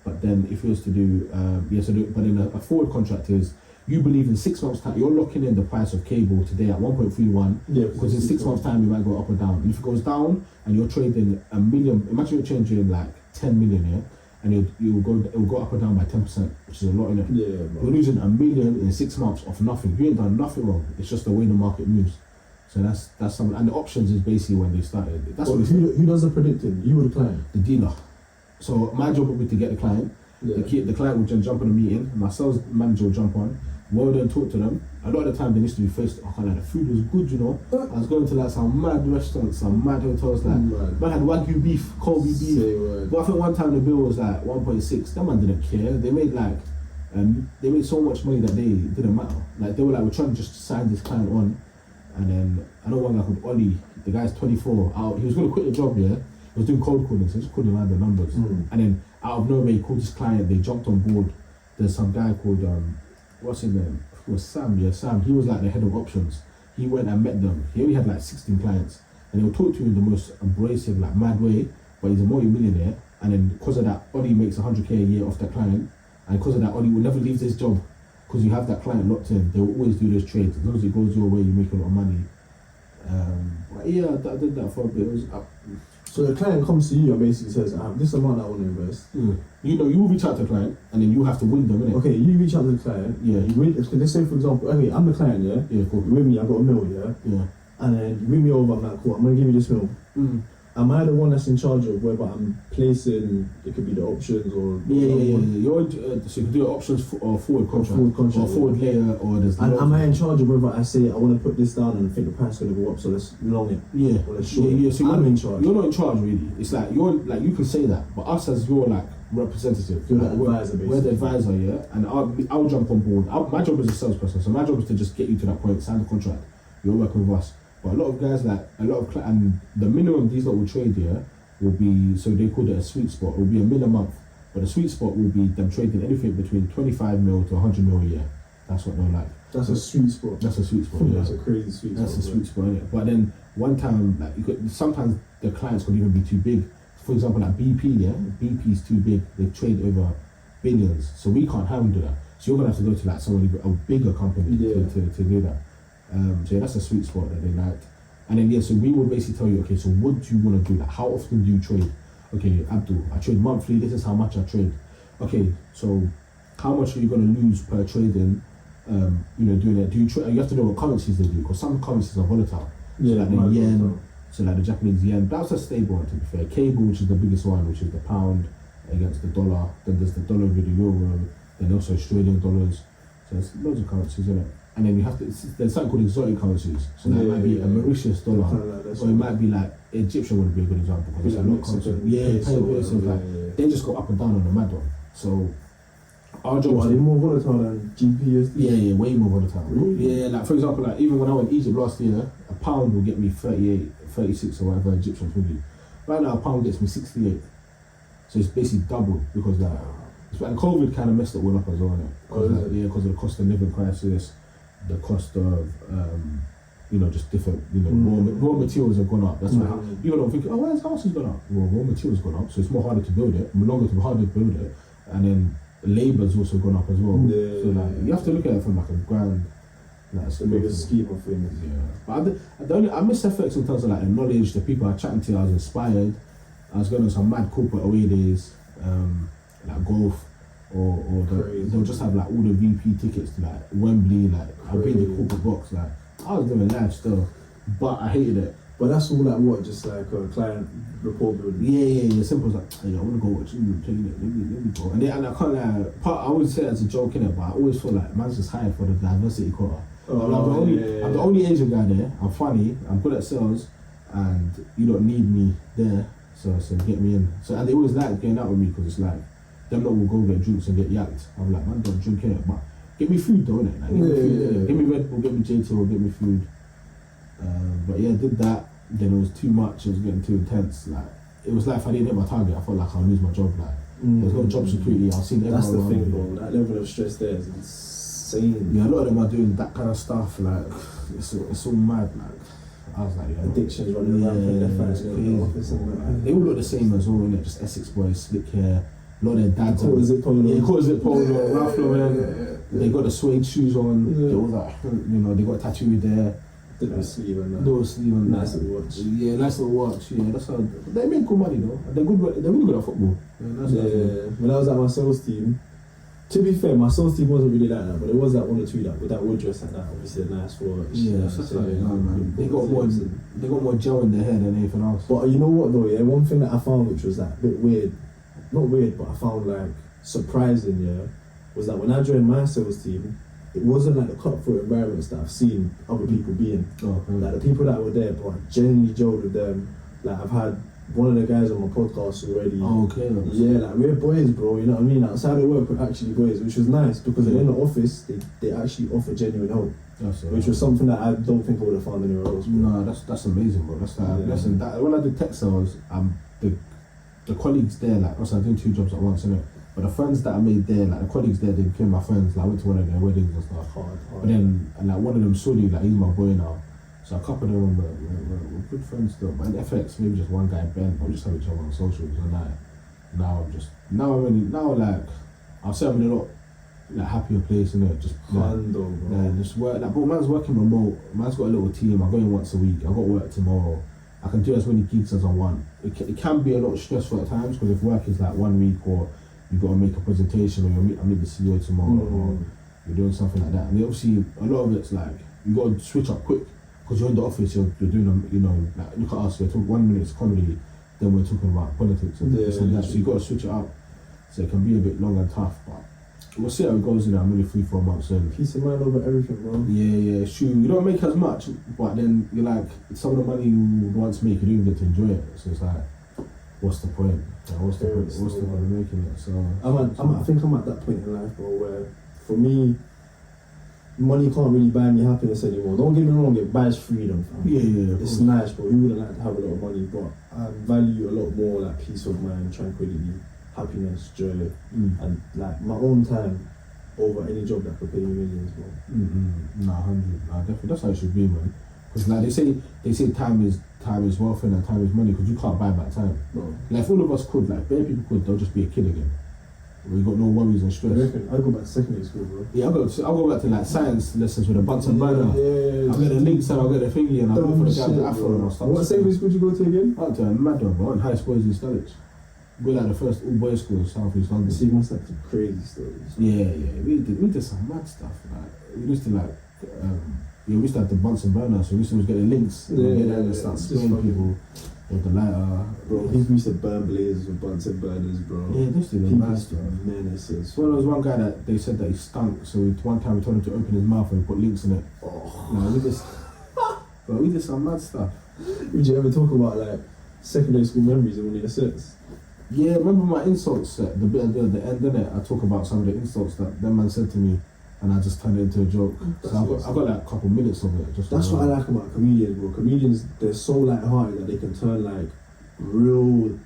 But then if you was to do but then a forward contract is, you believe in 6 months time, you're locking in the price of cable today at 1.31. Yeah. Because in 6 months time, you might go up or down. And if it goes down and you're trading $1 million, imagine you're changing like 10 million, yeah, and it will go up or down by 10%, which is a lot, innit? Yeah. You're losing $1 million in 6 months off nothing. You ain't done nothing wrong. It's just the way the market moves. So that's something. And the options is basically when they started. That's who does the predicting? You or the client? The dealer. So my job would be to get the client. Yeah. The client would jump on a meeting. My sales manager would jump on. We'll then talk to them. A lot of the time they used to be faced. The food was good, you know. I was going to like some mad restaurants, some mad hotels. Like, man had Wagyu beef, Kobe beef. But I think one time the bill was like 1.6. That man didn't care. They made like, they made so much money that they didn't matter. Like, they were like, we're trying to just sign this client on. And then I know one guy called Ollie. The guy's 24. He was going to quit the job, yeah. He was doing cold calling, so he just couldn't add the numbers. And then out of nowhere, he called his client. They jumped on board. There's some guy called what's his name? It was Sam. Yeah, Sam. He was like the head of options. He went and met them. He only had like 16 clients, and he would talk to you in the most abrasive, like mad way. But he's a multi-millionaire, and then because of that, Ollie makes 100k a year off that client, and because of that, Ollie will never leave this job because you have that client locked in. They will always do those trades. As long as it goes your way, you make a lot of money. But yeah, I did that for a bit. It was So the client comes to you and basically says, I have this amount I want to invest. You know, you reach out to the client and then you have to win them, innit? Okay, you reach out to the client. Yeah. Let's say, for example, okay, I'm the client, yeah? Yeah, cool. You with me, I got a mill, yeah? Yeah. And then you bring me over, I'm like, cool, I'm going to give you this mill. Am I the one that's in charge of whether I'm placing, it could be the options or... Yeah. You're, so you can do options or forward contract or forward layer or there's... And am I in charge of whether I say I want to put this down and I think the price is going to go up, so let's long it? Yeah. Or let's short yeah, it? so I'm in charge. You're not in charge really. It's like, you can say that, but us as your like representative, you're the advisor basically. We're the advisor, yeah? And I'll jump on board. My job is a salesperson, so my job is to just get you to that point, sign the contract, you're working with us. But a lot of guys, and the minimum these lot will trade here will be, so they call it a sweet spot, it will be a mil a month. But the sweet spot will be them trading anything between 25 mil to 100 mil a year. That's what they're like. That's a sweet spot. That's a sweet spot, yeah. That's a crazy sweet spot. That's a sweet spot, innit? But then one time, sometimes the clients could even be too big. For example, like BP, yeah? BP is too big. They trade over billions. So we can't handle that. So you're going to have to go to like someone, a bigger company to do that. So yeah, that's a sweet spot that they liked. And then so we will basically tell you, okay, so what do you want to do? Like, how often do you trade? Okay, Abdul, I trade monthly, this is how much I trade. Okay, so how much are you going to lose per trading, doing it? You have to know what currencies they do, because some currencies are volatile. Yeah, so like the yen, so like the Japanese yen, that's a stable one to be fair. Cable, which is the biggest one, which is the pound against the dollar. Then there's the dollar with the euro, then also Australian dollars. So there's loads of currencies in it. And then you have to, there's something called exotic currencies. So that might be a Mauritius dollar, or it might be like, Egyptian would be a good example, because it's a lot of currency. They just go up and down on the mad one. So our job are they more volatile than GPS? Yeah, way more volatile. Really? Yeah, like for example, like even when I went to Egypt last year, a pound will get me 38, 36 or whatever Egyptian maybe. Right now a pound gets me 68. So it's basically double, because like, and COVID kind of messed it all up as well, because of the cost of living crisis, the cost of just different raw materials have gone up. That's why people don't think, where's houses gone up? Well, raw materials gone up, so it's more harder to build it, harder to build it, and then labour's also gone up as well. So like you have to look at it from like a grand, like the biggest scheme of things. Yeah, but I miss FX in terms of like the knowledge, the people I was chatting to. I was inspired. I was going on some mad corporate away days, like golf. Or they'll just have like all the VP tickets to like Wembley, like I'll be in the corporate box, like I was doing live still, but I hated it. But that's all like what, just like a client rapport building? Yeah, simple as like, hey, I want to go watch you play it, let me go. And I can't like, I always say it as a joke, innit, but I always feel like man's just hired for the diversity quota. I'm the only Asian guy there, I'm funny, I'm good at sales, and you don't need me there, so get me in. So and they always like getting out with me, because it's like, them lot will go get drinks and get yacked. I'm like, man, don't drink here, but get me food though, innit? Like, get me food, get me Red Bull, get me JT, or get me food. But yeah, did that. Then it was too much. It was getting too intense. Like it was like if I didn't hit my target, I felt like I'll lose my job. Like there's no job security. I've seen everyone. That's the thing, bro. That level of stress there is insane. Yeah, a lot of them are doing that kind of stuff. Like it's all mad. Like I was like, addictions running around left, right, in the office and that. They all look the same as well, innit? Just Essex boys, slick hair. A lot of their dads are zip polo. Yeah, zip polo, Ralph Lauren. They got the suede shoes on. They all like, they got a tattoo there. Little sleeve and that. Little sleeve and nice little watch. Yeah, nice little watch. Yeah, that's how they make good money though. They're good. They're really good at football. When I was at my sales team, to be fair, my sales team wasn't really like that, but it was like one or two like with that wood dress and that. Obviously, a nice watch. Yeah, that's how they are, man. They got more gel in their hair than anything else. But you know what though? Yeah, one thing that I found which was like a bit weird. Not weird, but I found like surprising, was that when I joined my sales team, it wasn't like the cutthroat environments that I've seen other people be in. Like the people that were there, but I genuinely gelled with them. Like I've had one of the guys on my podcast already. Okay. Yeah, like we're boys, bro, you know what I mean? Outside of work, we're actually boys, which was nice because in the office, they actually offer genuine help. Which was something that I don't think I would have found anywhere else, bro. No, that's amazing, bro. That's like, listen, when I did tech sales, the colleagues there, like, also I did 2 jobs at once, innit? But the friends that I made there, like the colleagues there, they became my friends. Like I went to one of their weddings and stuff. But then, and like one of them, Sully, like he's my boy now. So a couple of them were good friends still. But in FX, maybe just one guy, Ben, or just have each other on socials. And like, now I'll say I'm in a lot like happier place, innit? Just just work. Like, but man's working remote. Man's got a little team. I go in once a week. I got work tomorrow. I can do as many gigs as I want. It can be a lot stressful at times because if work is like 1 week or you got to make a presentation or I meet the CEO tomorrow or you're doing something like that. And obviously a lot of it's like you got to switch up quick because you're in the office. You're doing like look at us. We're talking 1 minute it's comedy, then we're talking about politics and this and that. So you got to switch it up. So it can be a bit long and tough, but we'll see how it goes in. I'm only 3-4 months in. Peace of mind over everything, bro. Yeah, it's true. You don't make as much, but then you're like, some of the money you want to make, you don't even get to enjoy it. So it's like, what's the point? Like, what's the point of making it? So I think I'm at that point in life, bro, where for me, money can't really buy me happiness anymore. Don't get me wrong, it buys freedom, fam. Yeah. It's nice, bro. Who wouldn't like to have a lot of money? But I value a lot more like peace of mind, tranquility, happiness, joy, and like my own time over any job that could pay me millions, bro. Nah, 100. Nah, definitely. That's how it should be, man. Because like they say time is wealth and time is money. Because you can't buy back time. Bro. Like if all of us could, like bare people could, they'll just be a kid again. We got no worries and stress. I go back to secondary school, bro. Yeah, I'll go back to like science lessons with a Bunsen burner. Yeah. I'll get the links and I'll get the thingy and I'll go for the guy with the afro and I'll start. What secondary school did you go to again? I went to a mad one, bro. In high school in Sturridge. We're like the first all-boys school in South East London. So you must have some crazy stories. Yeah. We did some mad stuff. Like we used to like, we used to have the Bunsen burner, so we used to get the links. And start spraying people with the lighter. Bro, people used to burn blazers with Bunsen burners, bro. Yeah, this is people mad used to stuff. menaces. Well, there was one guy that they said that he stunk, so one time we told him to open his mouth and put links in it. We did some mad stuff. Would you ever talk about like secondary school memories in one of your sets? Yeah, remember my insults set, the bit at the end, innit? I talk about some of the insults that man said to me and I just turned it into a joke. So I got like a couple minutes of it. That's what I like about comedians, bro. Comedians, they're so light-hearted that they can turn like real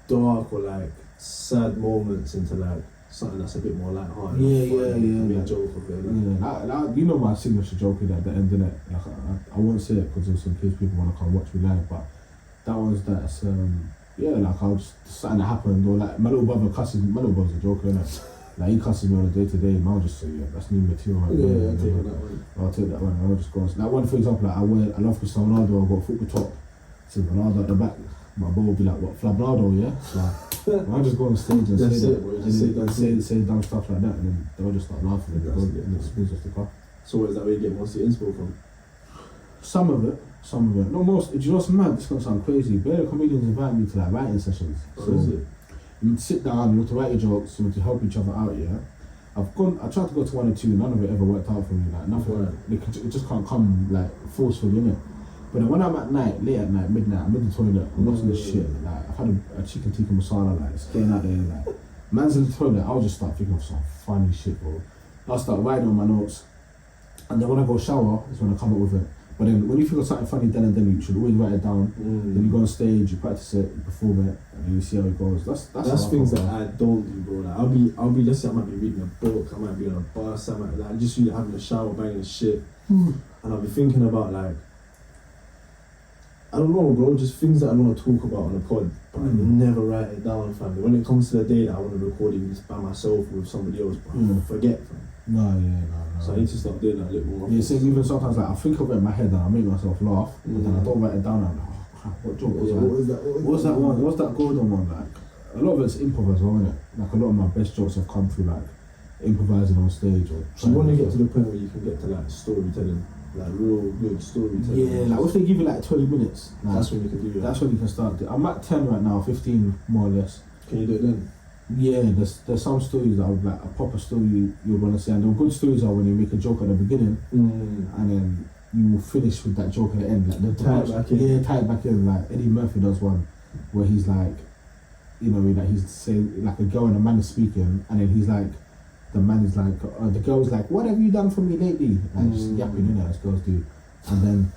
dark or like sad moments into like something that's a bit more light-hearted. Yeah. A joke of it. Yeah, you know my signature joke at the end, innit? Like I won't say it because in case people want to come watch me live, but that's like I'll just something that happened or like my little brother's a joker, innit? Like he cusses me on a day-to-day, and I'll just say, yeah, that's new material right there. I'll take that one. I'll take that one and I'll just go on. Like one for example, like I love Cristiano Ronaldo, I've got a football top, so Ronaldo at the back, my ball will be like, what, Flabnado, yeah? Like, I'll just go on stage and say dumb stuff like that, and then they'll just start laughing and it spins off the cuff. So where is that where you get most of your inspo from? Some of it. No, most. Do you know what's mad? This is gonna sound crazy. Better comedians invite me to like writing sessions. So is it? You sit down, you want to write your jokes, you want to help each other out, yeah? I tried to go to 1 or 2, none of it ever worked out for me, like nothing. It just can't come like forcefully, innit? But then when I'm at night, late at night, midnight, I'm in the toilet, I'm watching this shit, like I've had a chicken tikka masala, like it's getting out there, like man's in the toilet, I'll just start thinking of some funny shit, bro. I'll start writing on my notes, and then when I go shower, is when I come up with it. But then when you think of something funny then and then, you should always write it down. Then you go on stage, you practice it, you perform it, and then you see how it goes. That's things that I don't do, bro. Like I'll be let's say I might be reading a book, I might be on a bus, I might like just really having a shower, banging the shit, and I'll be thinking about like I don't know, bro, just things that I want to talk about on the pod, but I never write it down, fam. When it comes to the day that I want to record it just by myself or with somebody else, but I forget, fam. No. So I need to start doing that a little more. Yeah, so even sometimes like I think of it in my head and I make myself laugh, but then I don't write it down and I'm like, oh crap, what joke was that? What's that one? What's that golden one? Like a lot of it's improv as well, innit? Like a lot of my best jokes have come through like improvising on stage or. So you want to get to the point where you can get to like storytelling, like real good storytelling. Yeah, like if they give you like 20 minutes, like, that's when you can do that. That's when you can start. I'm at 10 right now, 15 more or less. Can you do it then? Yeah, there's some stories that are like a proper story you want to say, and the good stories are when you make a joke at the beginning, and then you will finish with that joke at the end. Like tie it back in. Like Eddie Murphy does one where he's like, that he's saying like a girl and a man is speaking, and then he's like, the man is like, the girl's like, what have you done for me lately? Like just yapping, as girls do, and then.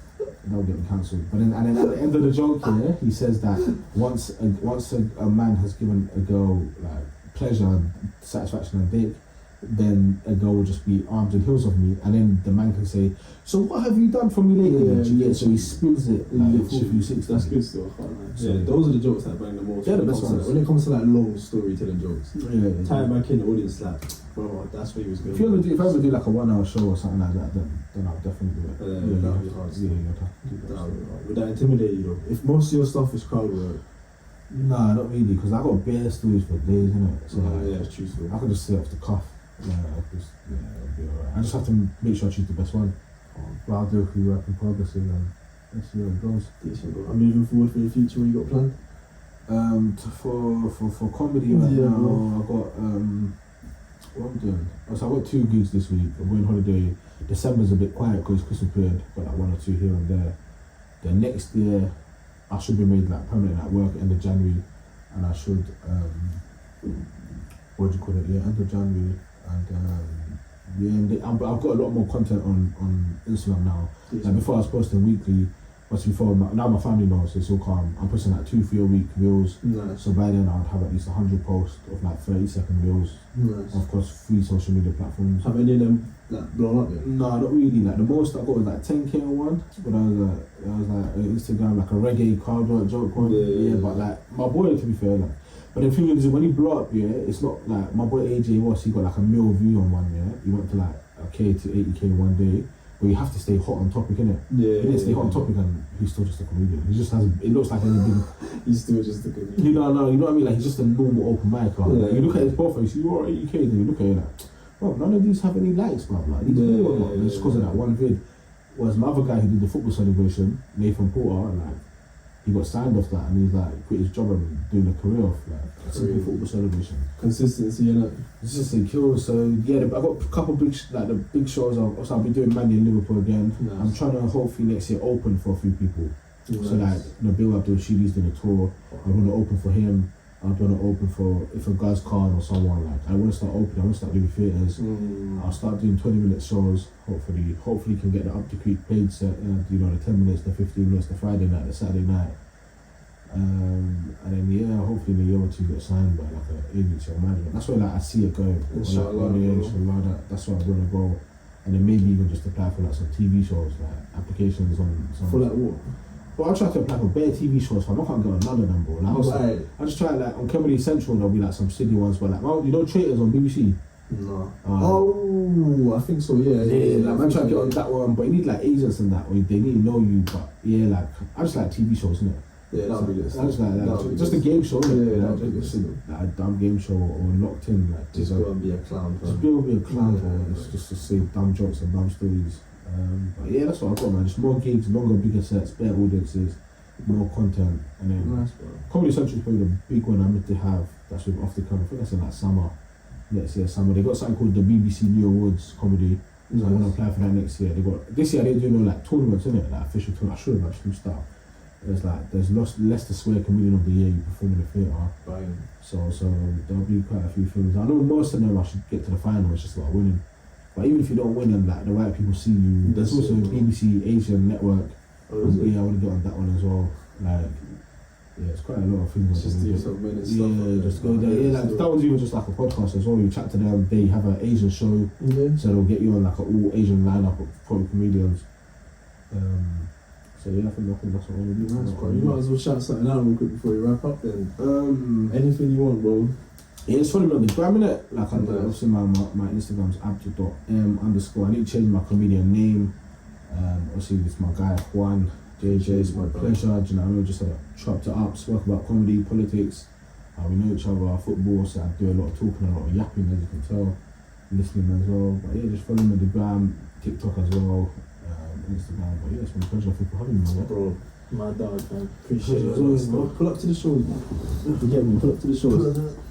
They'll get cancelled. But then at the end of the joke here, he says that once a man has given a girl like pleasure and satisfaction and dick, then a girl will just be arms and heels of me, and then the man can say, so what have you done for me lately? Yeah, Do you get? So he spins it like full 360. That's good still, I can't lie. So, Yeah, those are the jokes that bang the most. They're the best ones. When it comes to like long storytelling jokes, Yeah. tie it back in the audience like, bro, that's what he was going. If I ever do like a 1 hour show or something like that, then I'll definitely do it. That would be hard. Yeah. Would that intimidate you though? If most of your stuff is crowd work, Nah, not really, because I got bare stories for days, innit? So yeah, it's true. I can just say off the cuff. Yeah, it'll be alright. I just have to make sure I choose the best one. But I'll do a few work in progress and let's see how it goes. Decent, bro. I'm moving forward for the future. What you got planned? For comedy right now, I've got what I'm doing. So I've got 2 gigs this week. I'm going holiday. December's a bit quiet because it's Christmas period. Got like 1 or 2 here and there. Then next year, I should be made like permanent at work end of January, and I should what do you call it? Yeah, end of January, and I've got a lot more content on Instagram now. Like before, I was posting weekly. But before, now my family knows, it's all calm. I'm posting like 2-3 a week reels. Nice. So by then I'd have at least 100 posts of like 30-second reels. Nice. Of course, 3 social media platforms. Have any of them like blown up yet? No, not really. Like the most I got was like 10k on one. But I was like Instagram, like a reggae crowd work joke one. Yeah, but like my boy, to be fair, like. But the thing is, when he blew up, yeah, it's not like my boy AJ was. He got like a mil view on one. Yeah, he went to like a K to 80k one day. But you have to stay hot on topic, innit? Yeah. He didn't stay hot on topic, and he's still just a comedian. He just has. It looks like anything. He's still just a comedian. You know what I mean? Like he's just a normal open mic. Like, you look at his profile, you see you're 80k, then you look at it like, bro, none of these have any likes, bro. Like these people, like, just because of that one vid. Whereas my other guy who did the football celebration, Nathan Porter, like he got signed off that, and he's like quit his job and doing a career off like a simple football celebration. Consistency, innit? Consistency kills. So yeah, I got a couple big the big shows. I'll be doing Mandy in Liverpool again. Nice. I'm trying to hopefully next year open for a few people. Nice. So like Nabil Abdul Shidi's doing a tour. I want to open for him. I want to open for if a guy's Khan or someone like. I want to start opening. I want to start doing theatres. I'll start doing 20-minute shows. Hopefully can get the Up the Creek paid set. You know, the 10 minutes, the 15 minutes, the Friday night, the Saturday night. And then hopefully in a year or 2 get signed by like an agency or management. That's where like I see it going. Inshallah, that's where I'm gonna go. And then maybe even just apply for like some TV shows, like applications on some. For like what? But I try to apply for bare TV shows, but I can't get on none of them, bro. Like, I just try like on Comedy Central there'll be like some city ones, but like you know Traitors on BBC. No. I think so. Yeah. Like I'm trying to get on that one, but you need like agents and that, or they need to know you. But yeah, like I just like TV shows, innit? Yeah, that'll be good. I just like that. Just a game show. Yeah, just like a dumb game show or locked in. Like just go and be a clown. Just go and be a clown. Just to say dumb jokes and dumb stories. But yeah, that's what I got, man. Just more gigs, longer, bigger sets, better audiences, more content, and then nice, bro. Comedy Central is probably the big one I'm meant to have. That's with off the camera. I think that's in like summer. Next year, summer. They got something called the BBC New Awards comedy. So I want to apply for that next year. This year they do like tournaments, innit? Like official tournaments. I should have actually started. There's Leicester Square Comedian of the Year. You perform in the theatre. Right. So there'll be quite a few things. I know most of them I should get to the final. It's just about winning. But even if you don't win and like the right people see you, there's also a BBC Asian network. I want to get on that one as well. Like, yeah, it's quite a lot of things. Just do some minutes. Just go there. Yeah, like that one's even just like a podcast as well. You chat to them. They have an Asian show, so they'll get you on like an all Asian lineup of probably comedians. So yeah, I think that's what I want to do. Nice, bro. You might as well shout something out real quick before you wrap up then. Anything you want, bro. Yeah, it's funny, on the gram, innit? Like, obviously my Instagram's abdul.m_. I need to change my comedian name. Obviously, it's my guy, Juan. JJ, it's my pleasure. Do you know what I mean? Just chopped it up, spoke about comedy, politics. We know each other, football, so I do a lot of talking, a lot of yapping, as you can tell. Listening as well. But yeah, just follow me on the gram, TikTok as well, Instagram. But yeah, it's been a pleasure for having me, man. Bro, my dog, man. Appreciate it as always, bro. Pull up to the show. Forget me, pull up to the show.